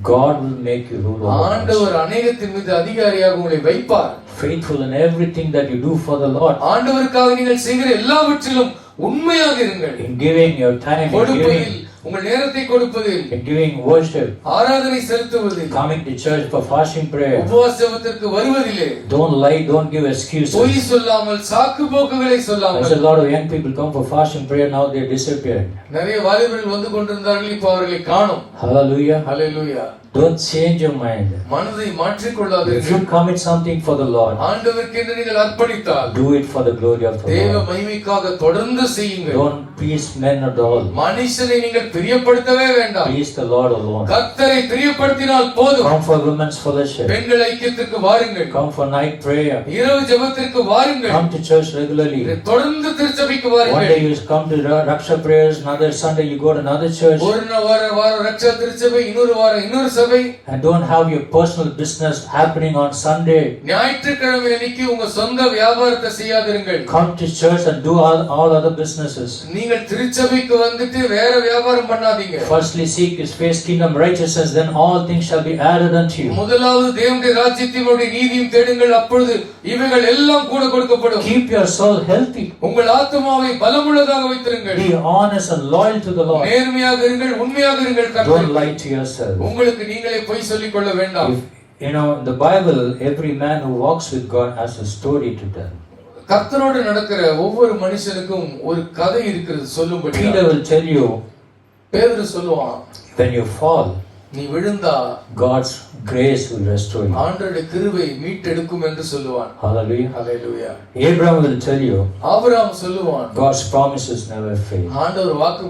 God will make you ruler. ஆண்டவர் அநேகத்தின் மீது அதிகாரியாக உங்களை வைப்பார். Faithful in everything that you do for the Lord. ஆண்டவருக்காக நீங்கள் செய்கிற எல்லாவற்றிலும் உண்மையாக இருங்கள். In giving your time, கொடுப்பதில், உங்கள் நேரத்தை கொடுப்பதில், in giving worship, ஆராதனை செலுத்துவதில், coming to church for fasting prayer, உபவாச ஜெபத்திற்கு வருவதிலே, don't lie, don't give excuses. பொய் சொல்லாமல், சாக்கு போக்குகளை சொல்லாமல். There's a lot of young people come for fasting prayer, now they disappeared. நிறைய வாலிபர்கள் வந்து கொண்டிருந்தார்கள், இப்போ அவர்களை காணோம். Hallelujah. Hallelujah. Don't change your mind. மனதை மாற்றிக் கொள்ளாதீர்கள். If you commit something for the Lord, ஆண்டவருக்கு நீங்கள் அர்ப்பணித்தால், do it for the glory of the தேவ Lord. மகிமைக்காக தொடர்ந்து செய்யுங்கள். Don't please men at all. மனுஷனை நீங்கள் பிரியப்படுத்தவே வேண்டாம். Please the Lord alone. கர்த்தரை பிரியப்படுத்தினால் போதும். Come for women's fellowship. பெண்கள் ஐக்கியத்திற்கு வாருங்கள். Come for night prayer. இரவு ஜெபத்திற்கு வாருங்கள். Come to church regularly. தொடர்ந்து திருச்சபைக்கு One வாருங்கள். day you come to Raksha prayers, another Sunday you go to another church. ஒரு வாரம் ரட்சா திருச்சபை, இன்னொரு வாரம் இன்னொரு சபை. And don't have your personal business happening on Sunday. ஞாயிற்றுக்கிழமை அன்னைக்கு உங்க சொந்த வியாபாரத்தை செய்யாதிருங்கள். Come to church and do all other businesses. நீங்கள் திருச்சபைக்கு வந்துட்டு வேற வியாபாரம் பண்ணாதீங்க. Firstly seek His face, kingdom, righteousness, then all things shall be added unto you. முதலாவது தேவனுடைய ராஜ்யத்தையும் நீதியும் தேடுங்கள், அப்பொழுது இவைகள் எல்லாம் கூட கொடுக்கப்படும். Keep your soul healthy. உங்கள் ஆத்துமாவை பலமுள்ளதாக வைத்திருங்கள். Be honest and loyal to the Lord. நேர்மையாக இருங்கள், உண்மையாக இருங்கள். Don't lie to yourself. உங்களுக்கு நீங்களே பொய் சொல்லிக் கொள்ள வேண்டாம். In the Bible, every man who walks with God has a story to tell. கர்த்தரோடு நடக்கிற ஒவ்வொரு மனுஷனுக்கும் ஒரு கதை இருக்கிறது சொல்லும்படி. Peter will tell you, பேதுரு சொல்லுவான், when you fall, நீ விழுந்தா God's grace will restore you. ஆண்டவருடைய கிருபை மீட்டெடுக்கும் என்று சொல்லுவான். Hallelujah. Hallelujah. Abraham will tell you, Abraham சொல்லுவான், God's promises never fail. ஆண்டவர் வாக்கு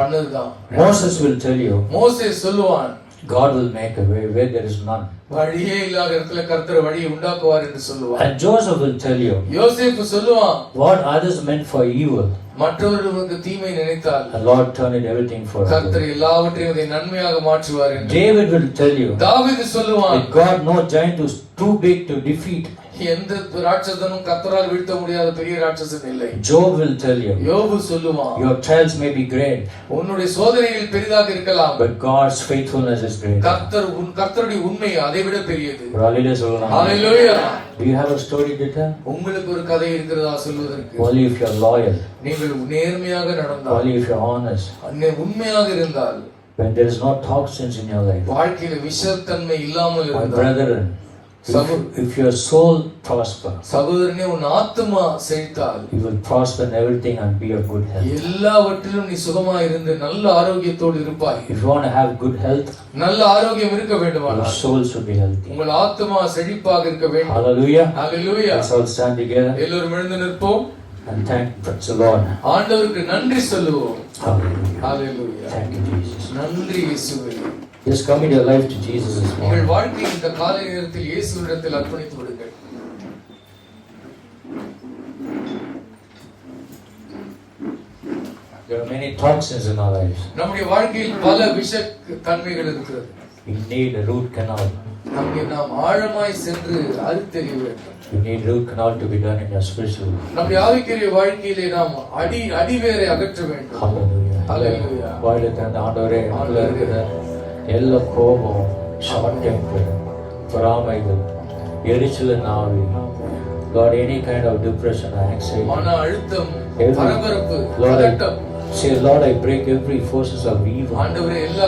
பண்ணதுதான். Moses will tell you, மோசே சொல்லுவான், God will make a way where there is none. வழியே இல்லாத இடத்துல கர்த்தர் வழியை உண்டாக்குவார் என்று சொல்லுவான். And Joseph will tell you, யோசேப்பு சொல்லுவான், what others meant for evil, மற்றவர்களுக்கு தீமை நினைத்தால் the Lord turned it everything for good. கர்த்தர் எல்லாவற்றையும் அதை நன்மையாக மாற்றுவார் என்று. David will tell you, தாவீது சொல்லுவான், with God no giant is too big to defeat. எந்த ராட்சசனும் கர்த்தரால் வீழ்த்த முடியாத பெரிய ராட்சசன் இல்லை. Job will tell you, யோபு சொல்லுவான், your trials may be great, உன்னுடைய சோதனைகள் பெரிதாக இருக்கலாம், but God's faithfulness is great. கர்த்தருடைய உண்மை அதை விட பெரியது. Hallelujah. Do you have a story to tell? உங்களுக்கு ஒரு கதை இருக்கிறதா சொல்வதற்கு? Only if you are loyal. நீங்கள் நேர்மையாக நடந்தால், Only if you are honest. உண்மையாக இருந்தால், when there is no toxins in your life. வாழ்க்கையில விஷத்தன்மை இல்லாமல் My இருந்தால், brethren, If your soul prosper, சகோதரனே, உன் ஆத்துமா செழித்தால் you will prosper in everything and be of good health. எல்லாவற்றிலும் நீ சுகமா இருந்து நல்ல ஆரோக்கியத்தோடு இருப்பாய். If you want to have good health, நல்ல ஆரோக்கியம் இருக்க your வேண்டுமானால் soul should be healthy. உங்கள் ஆத்துமா செழிப்பாக இருக்க வேண்டும். Hallelujah. Hallelujah. Let's all stand together எல்லோரும் எழுந்து நிற்போம். and thank the Lord. ஆண்டவருக்கு நன்றி சொல்லுவோம். Hallelujah. Hallelujah. Thank you, Jesus. நன்றி இயேசுவே. Just commit your life to Jesus this உங்கள் morning. வாழ்க்கையை இந்த காலை நேரத்தில் இயேசுவிடத்தில் அர்ப்பணித்து விடுங்கள். There are many toxins in our lives. நம்முடைய வாழ்க்கையில் பல விஷ தன்மைகள் இருக்கிறது. We need a root canal. நாம் ஆழமாய் சென்று அறுத்தெறிய வேண்டும். You need root canal to be done in your spiritual life. நம்முடைய ஆவிக்குரிய வாழ்க்கையிலே நாம் அடிவேரை அகற்ற வேண்டும். Hallelujah. Hallelujah. வாயில தந்த ஆண்டவரே, நமக்குள்ள இருக்கிற எல்லா கோபம், ஷார்ட் டெம்பர், பொறாமைகள், எரிச்சல் ஆவி, God, any kind of depression or anxiety, மன அழுத்தம், பரபரப்பு, Lord, பதட்டம். say, Lord, I break every forces of evil. ஆண்டவரே, எல்லா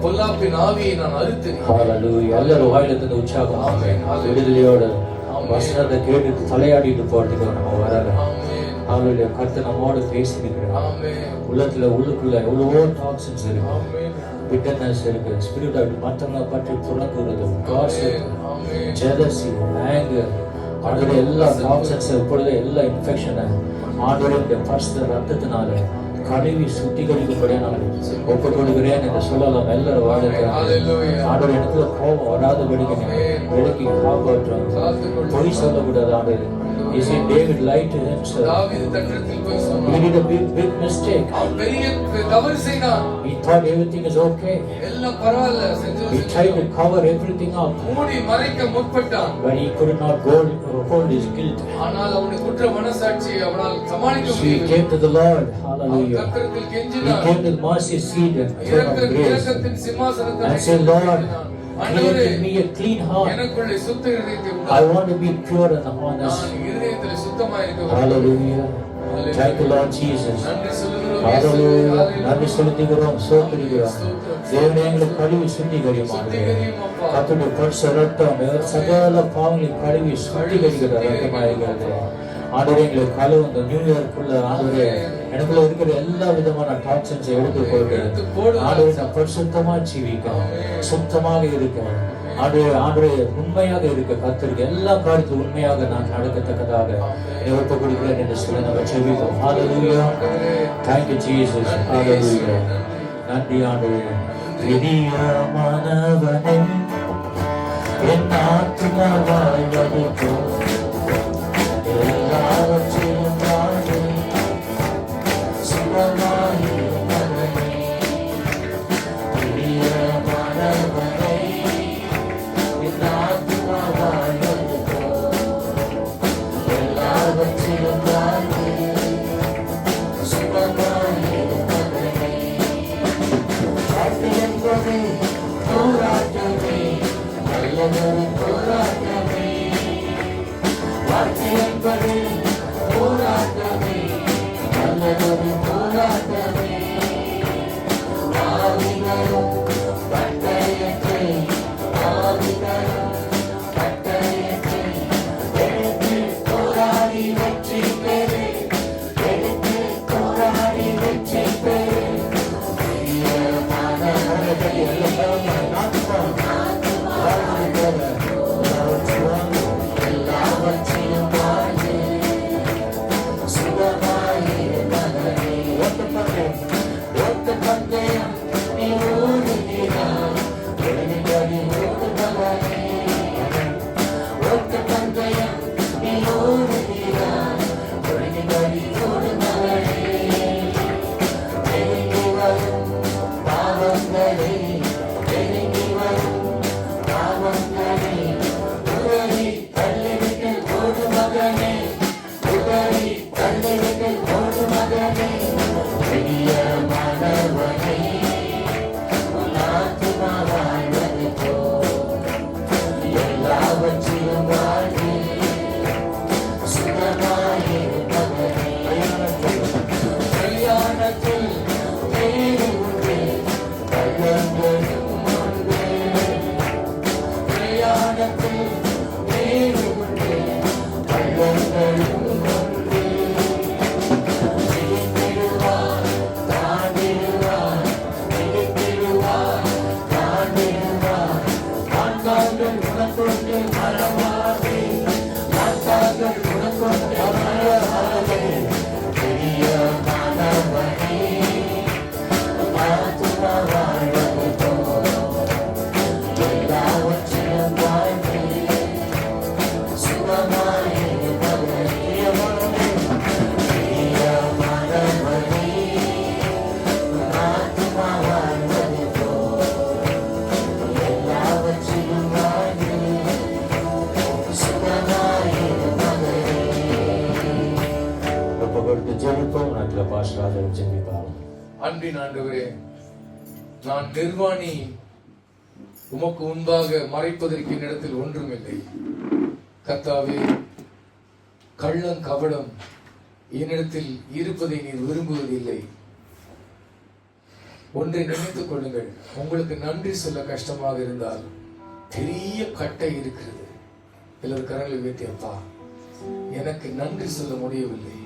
பொல்லாப்பின் ஆவியை நான் அறுத்தேன். Hallelujah. எல்லாரும் வாயில தந்த உற்சாகம், ஆமென். விடுதலையோட வசனத்தை கேட்டு தலையாடிட்டு போறதுக்கு நம்ம வரல. ஆமென். Hallelujah. கர்த்தர் நம்மோடு பேசியிருக்கிறார். ஆமென். உள்ளுக்குள்ள எவ்வளவோ டாக்ஸின்ஸ் இருக்கு, ஆமென். bitterness இருக்கு, spirit of மத்தவங்க பற்றி புறக்கூறுது, gossip, ஆமென். jealousy, anger, ஆண்டவரே எல்லா டாக்ஸின்ஸ் இப்பொழுது எல்லா இன்ஃபெக்ஷனை ஆண்டவருடைய பரிசுத்த ரத்தத்தினால கழுவி சுத்திகரிக்கப்படியா நான் ஒப்பு கொடுக்கிறேன் என்று சொல்லலாம். எல்லாரும் வாழ்க்கை ஆண்டவர் எனக்கு கோபம் வராதபடிக்கு விலக்கி காப்பாற்றும். பொய் சொல்லக்கூடாது. ஆண்டவர் He said David lied to himself. தாவீது தன்னிடத்தில் போய் சொன்னான். He did a big mistake. அவன் பெரிய தவறு செய்தான். He thought everything is okay. எல்லாம் பரவாயில்லை செஞ்சு He tried to cover everything up, மூடி மறைக்க முற்பட்டான். but he could not hold his guilt. ஆனால் அவனுடைய குற்ற மனசாட்சியை அவனால் சமாளிக்க So he முடியவில்லை. came to the Lord. அவன் Hallelujah. கர்த்தரிடத்தில் He கெஞ்சினான். came to the mercy seat and throne of grace இரக்கத்தின் சிம்மாசனத்தை and said, Lord, ஆண்டவரே, create in me a clean heart. எனக்குள்ளே சுத்த இதயத்தை I உண்டாக்கு. want to be pure and honest. நான் இதயத்திலே சுத்தமாய் இருக்க வேண்டும். Hallelujah. Thank you, Lord Jesus. நன்றி சொல்லுகிறோம் Hallelujah. இயேசுவே. நன்றி செலுத்துகிறோம், சோதரிக்கிறோம். தேவனே, எங்களை கழுவி சுத்திகரியுமாறு. கர்த்தருடைய பரிசுத்த ரத்தம் சகல பாவங்களை கழுவி சுத்திகரிக்கிற ரத்தமாயிருக்கிறது. ஆண்டவரே, எங்களை கழுவு இந்த நியூ இயர்க்குள்ள ஆண்டவரே எனக்குள்ள இருக்கிற எல்லா விதமான டாக்ஸின்ஸை எடுத்து போட்டு ஆண்டவரை நான் பரிசுத்தமா ஜீவிக்கணும், சுத்தமாக இருக்கணும். ஆண்டவரே உண்மையாக இருக்க கர்த்தருக்கு எல்லா காரியத்திலும் உண்மையாக நான் நடக்கத்தக்கதாக என்னை ஒப்பு கொடுக்கிறேன் என்று சொல்லி நம்ம ஜெபிப்போம். Hallelujah. Thank you, Jesus. Hallelujah. நன்றி ஆண்டவரே. பிரியமானவனே, என் ஆத்துமா வாழ்வதற்கோ எல்லாவற்றையும் வாழி சுகமாயிருப்பவனே. பிரியமானவனே, என் ஆத்துமா வாழ்வதற்கோ எல்லாவற்றையும் வாழி சுகமாயிருப்பவனே. என்பது போராட்டமே, நல்லதொரு போராட்டமே. வார்த்தை என்பது போராட்டமே, நல்லதொரு போராட்டமே. ஆவிகளும் பட்டயத்தை, ஆவிகளும் பட்டயத்தை எடுத்து போராடி வெற்றி பெறு, எடுத்து போராடி வெற்றி பெறு. பிரயாணத்தில் அன்பின் ஆண்டவரே, நான் நிர்வாணி, உமக்கு முன்பாக மறைப்பதற்கு என்னிடத்தில் ஒன்றுமில்லை. கர்த்தாவே, கள்ளம் கபடம் என்னிடத்தில் இருப்பதை நீர் விரும்புவதில்லை. ஒன்றை நினைத்துக் கொள்ளுங்கள், உங்களுக்கு நன்றி சொல்ல கஷ்டமாக இருந்தால் பெரிய கட்டை இருக்கிறது. எல்லாரும் கரங்களை உயர்த்தி, அப்பா எனக்கு நன்றி சொல்ல முடியவில்லை.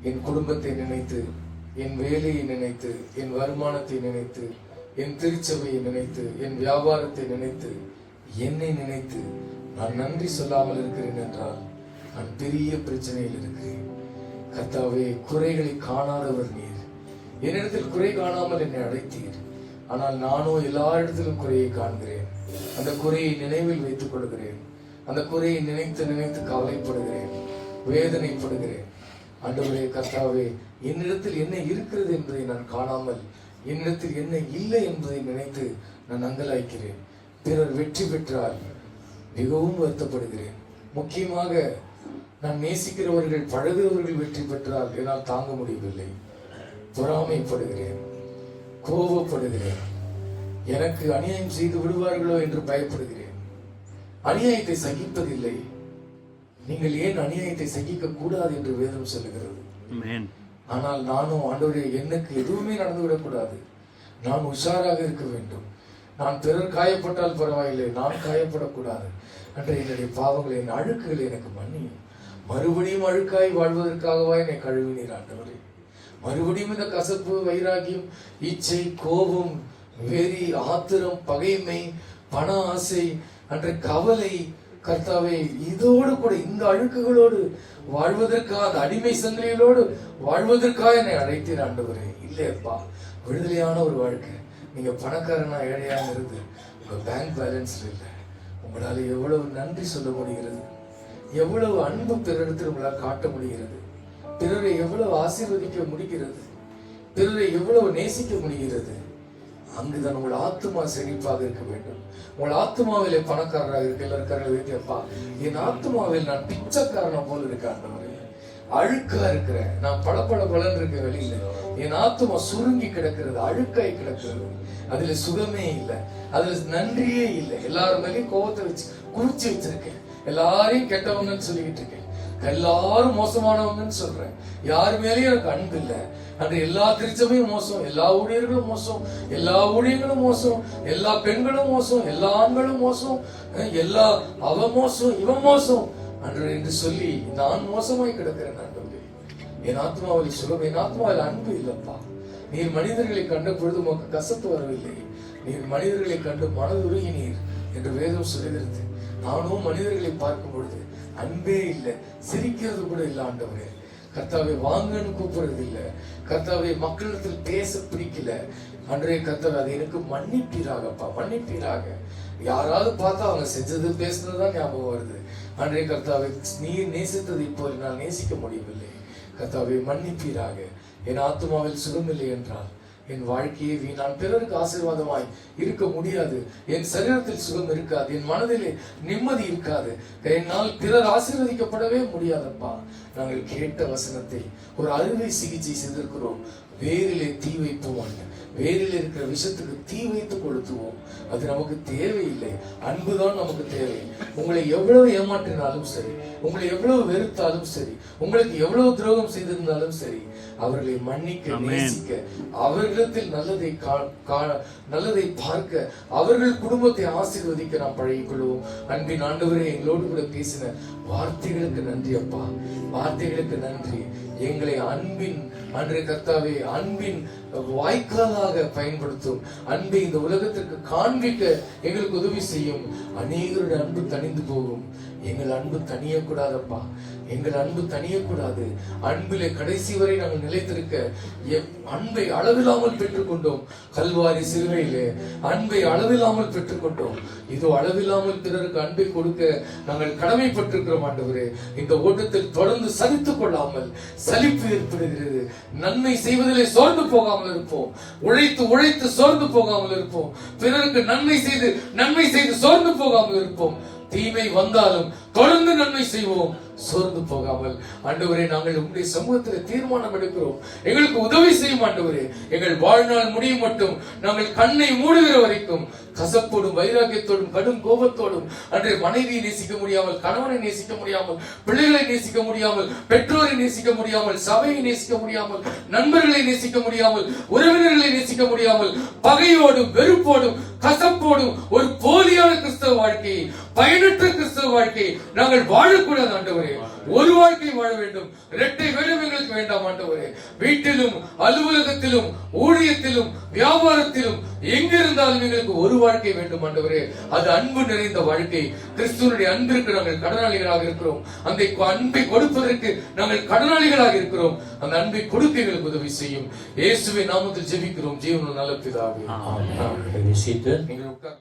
என் குடும்பத்தை நினைத்து, என் வேலையை நினைத்து, என் வருமானத்தை நினைத்து, என் திருச்சபையை நினைத்து, என் வியாபாரத்தை நினைத்து, என்னை நினைத்து நான் நன்றி சொல்லாமல் இருக்கிறேன் என்றால் நான் பெரிய பிரச்சனையில் இருக்கிறேன். கர்த்தாவே, குறைகளை காணாதவர் நீர். என்னிடத்தில் குறை காணாமல் என்னை அழைத்தீர். ஆனால் நானோ எல்லா இடத்திலும் குறையை காண்கிறேன். அந்த குறையை நினைவில் வைத்துக் கொள்கிறேன். அந்த குறையை நினைத்து நினைத்து கவலைப்படுகிறேன், வேதனைப்படுகிறேன். ஆண்டவரே, கர்த்தாவே, என்னிடத்தில் என்ன இருக்கிறது என்பதை நான் காணாமல் என்னிடத்தில் என்ன இல்லை என்பதை நினைத்து நான் அங்கலாய்க்கிறேன். பிறர் வெற்றி பெற்றால் மிகவும் வருத்தப்படுகிறேன். முக்கியமாக நான் நேசிக்கிறவர்கள், பழகுகிறவர்கள் வெற்றி பெற்றால் என்னால் தாங்க முடியவில்லை. பொறாமைப்படுகிறேன், கோபப்படுகிறேன். எனக்கு அநியாயம் செய்து விடுவார்களோ என்று பயப்படுகிறேன். அநியாயத்தை சகிப்பதில்லை. நீங்கள் ஏன் அநியாயத்தை சகிக்க கூடாது என்று வேதம் சொல்லுகிறது. ஆனால் நானும், ஆண்டவரே, எனக்கு எதுவுமே நடந்துவிடக்கூடாது, நான் உஷாராக இருக்க வேண்டும். நான் பிறர் காயப்பட்டால் பரவாயில்லை, நான் காயப்படக்கூடாது. அன்று என்னுடைய பாவங்களை, என் அழுக்குகளை எனக்கு மன்னியும். மறுபடியும் அழுக்காய் வாழ்வதற்காகவா என்னை கழுவினீர் ஆண்டவரே. மறுபடியும் இந்த கசப்பு, வைராகியம், இச்சை, கோபம், வெறி, ஆத்திரம், பகைமை, பண ஆசை, அன்ற கவலை, கர்த்தாவே, இதோடு கூட இந்த அழுக்குகளோடு வாழ்வதற்காக, அந்த அடிமை சங்கிலிகளோடு வாழ்வதற்காக என்னை அழைத்தீர் ஆண்டவரே. இல்லையப்பா, விடுதலையான ஒரு வாழ்க்கை. நீங்க பணக்காரனா ஏழையாக இருந்து உங்க பேங்க் பேலன்ஸ்ல இல்லை. உங்களால எவ்வளவு நன்றி சொல்ல முடிகிறது, எவ்வளவு அன்பு பிறரிடத்தில் உங்களால் காட்ட முடிகிறது, பிறரை எவ்வளவு ஆசீர்வதிக்க முடிகிறது, பிறரை எவ்வளவு நேசிக்க முடிகிறது. அங்குதான் உங்கள் ஆத்மா செழிப்பாக இருக்க வேண்டும். உங்கள் ஆத்மாவிலே பணக்காரராக இருக்க எல்லாருக்காரர்கள் வைத்தியப்பா, என் ஆத்மாவில் நான் பிச்சைக்காரனை போல இருக்க ஆண்டவரே, அழுக்கா இருக்கிறேன், நான் பளபளன்னு இருக்க வெளியில, என் ஆத்மா சுருங்கி கிடக்கிறது, அழுக்காய் கிடக்கிறது, அதுல சுகமே இல்லை, அதுல நன்றியே இல்லை. எல்லாரும் மேலேயும் கோபத்தை வச்சு குறிச்சு வச்சிருக்கேன், எல்லாரையும் கெட்டவங்கன்னு சொல்லிக்கிட்டு இருக்கேன், எல்லாரும் மோசமானவங்கன்னு சொல்றேன், யாரு மேலேயும் எனக்கு அன்பு இல்லை. அன்று எல்லா திருச்சபையும் மோசம், எல்லா ஊழியர்களும் மோசம், எல்லா ஊழியர்களும் மோசம், எல்லா பெண்களும் மோசம், எல்லா ஆண்களும் மோசம், எல்லா அவ மோசம், இவன் மோசம் அன்று என்று சொல்லி நான் மோசமாய் கிடக்கிறேன். ஆண்டவரே, என் ஆத்மாவில் சுகம், என் ஆத்மாவில் அன்பு இல்லப்பா. நீர் மனிதர்களை கண்ட பொழுது உமக்கு கசப்பு வரவில்லை, நீர் மனிதர்களை கண்டு மனதுருகினீர் என்று வேதம் சொல்லுகிறது. நானும் மனிதர்களை பார்க்கும் பொழுது அன்பே இல்லை, சிரிக்கிறது கூட இல்லை. ஆண்டவரே, கர்த்தாவை வாங்கன்னு கூப்பிடுறது இல்லை. கர்த்தாவை மக்களிடத்தில் பேச பிடிக்கல. அன்றே கர்த்தாவை, அதை எனக்கு மன்னிப்பீராகப்பா, மன்னிப்பீராக. யாராவது பார்த்தா அவங்க செஞ்சது பேசுனதுதான் ஞாபகம் வருது. அன்றே கர்த்தாவை, நீர் நேசித்தது இப்போ நான் நேசிக்க முடியவில்லை. கர்த்தாவை மன்னிப்பீராக. என் ஆத்மாவில் சுகமில்லை என்றால் என் வாழ்க்கையை நான் பிறருக்கு ஆசீர்வாதமாய் இருக்க முடியாது. என் சரீரத்தில் சுகம் இருக்காது, என் மனதிலே நிம்மதி இருக்காது. என்னால் பிறர் ஆசீர்வதிக்கப்படவே முடியாதப்பா. நாங்கள் கேட்ட வசனத்தை ஒரு அறுவை சிகிச்சை செய்திருக்கிறோம். வேரிலே தீ வைப்போம், வேரில் இருக்கிற விஷத்துக்கு தீ வைத்து கொளுத்துவோம். அது நமக்கு தேவையில்லை. அன்புதான் நமக்கு தேவை. உங்களை எவ்வளவு ஏமாற்றினாலும் சரி, உங்களை எவ்வளவு வெறுத்தாலும் சரி, உங்களுக்கு எவ்வளவு துரோகம் செய்திருந்தாலும் சரி, அவர்களை மன்னிக்க, நேசிக்க, அவர்களிடத்தில் நல்லதை பார்க்க, அவர்கள் குடும்பத்தை ஆசீர்வதிக்க நாம் பழகிக் கொள்வோம். அன்பின் ஆண்டவரே, எங்களோடு கூட பேசின வார்த்தைகளுக்கு நன்றி அப்பா, வார்த்தைகளுக்கு நன்றி. எங்களை அன்பின் அன்றே கர்த்தாவே, அன்பின் வாய்க்காலாக பயன்படுத்தும். அன்பை இந்த உலகத்திற்கு காண்பிக்க எங்களுக்கு உதவி செய்யும். அநேகருடைய அன்பு தணிந்து போகும். எங்கள் அன்பு தனியக்கூடாதப்பா, எங்கள் அன்பு தனியக்கூடாது. அன்பிலே கடைசி வரை நாங்கள் நிலைத்திருக்க அன்பை அளவில்லாமல் பெற்றுக்கொண்டோம். கல்வாரி சிலுவையிலே அன்பை அளவில்லாமல் பெற்றுக்கொண்டோம். இதோ அளவில்லாமல் பிறருக்கு அன்பை கொடுக்க நாங்கள் கடமைப்பட்டிருக்கிறோம். ஆண்டவரே, இந்த ஓட்டத்தில் தொடர்ந்து சலித்துக் கொள்ளாமல், சலிப்பு ஏற்படுகிறது, நன்மை செய்வதிலே சோர்ந்து போகாமல் இருப்போம். உழைத்து உழைத்து சோர்ந்து போகாமல் இருப்போம். பிறருக்கு நன்மை செய்து சோர்ந்து போகாமல் இருப்போம். தீமை வந்தாலும் தொடர்ந்து நன்மை செய்வோம், சோர்ந்து போகாமல். ஆண்டவரே, நாங்கள் உங்களுடைய சமூகத்தில் தீர்மானம் எடுக்கிறோம், எங்களுக்கு உதவி செய்யும் ஆண்டவரே. எங்கள் வாழ்நாள் முடியும் மட்டும் நாங்கள் கண்ணை மூடுகிற வரைக்கும் கசப்போடும் வைராகியத்தோடும் கடும் கோபத்தோடும் அன்றைய மனைவியை நேசிக்க முடியாமல், கணவனை நேசிக்க முடியாமல், பிள்ளைகளை நேசிக்க முடியாமல், பெற்றோரை நேசிக்க முடியாமல், சபையை நேசிக்க முடியாமல், நண்பர்களை நேசிக்க முடியாமல், உறவினர்களை நேசிக்க முடியாமல், பகையோடும் வெறுப்போடும் கசப்போடும் ஒரு போலியான கிறிஸ்தவ வாழ்க்கையை, பயனற்ற கிறிஸ்தவ வாழ்க்கையை நாங்கள் வாழக்கூடாது ஆண்டவரே. ஒரு வாழ்க்கை வாழ வேண்டும். இரட்டை வேடம் எங்களுக்கு வேண்டாம் ஆண்டவரே. வீட்டிலும் அலுவலகத்திலும் ஊழியத்திலும் வியாபாரத்திலும் எங்கிருந்தாலும் எங்களுக்கு ஒரு வாழ்க்கை வேண்டும் ஆண்டவரே. அது அன்பு நிறைந்த வாழ்க்கை. கிறிஸ்துவனுடைய அன்பிற்கு நாங்கள் கடனாளிகளாக இருக்கிறோம். அந்த அன்பை கொடுப்பதற்கு நாங்கள் கடனாளிகளாக இருக்கிறோம். அந்த அன்பை கொடுக்க எங்களுக்கு உதவி செய்யும். இயேசுவின் நாமத்தில் ஜெபிக்கிறோம் ஜீவனுள்ள நல்ல பிதாவே. ஆமென். நீங்கள் உட்கார்.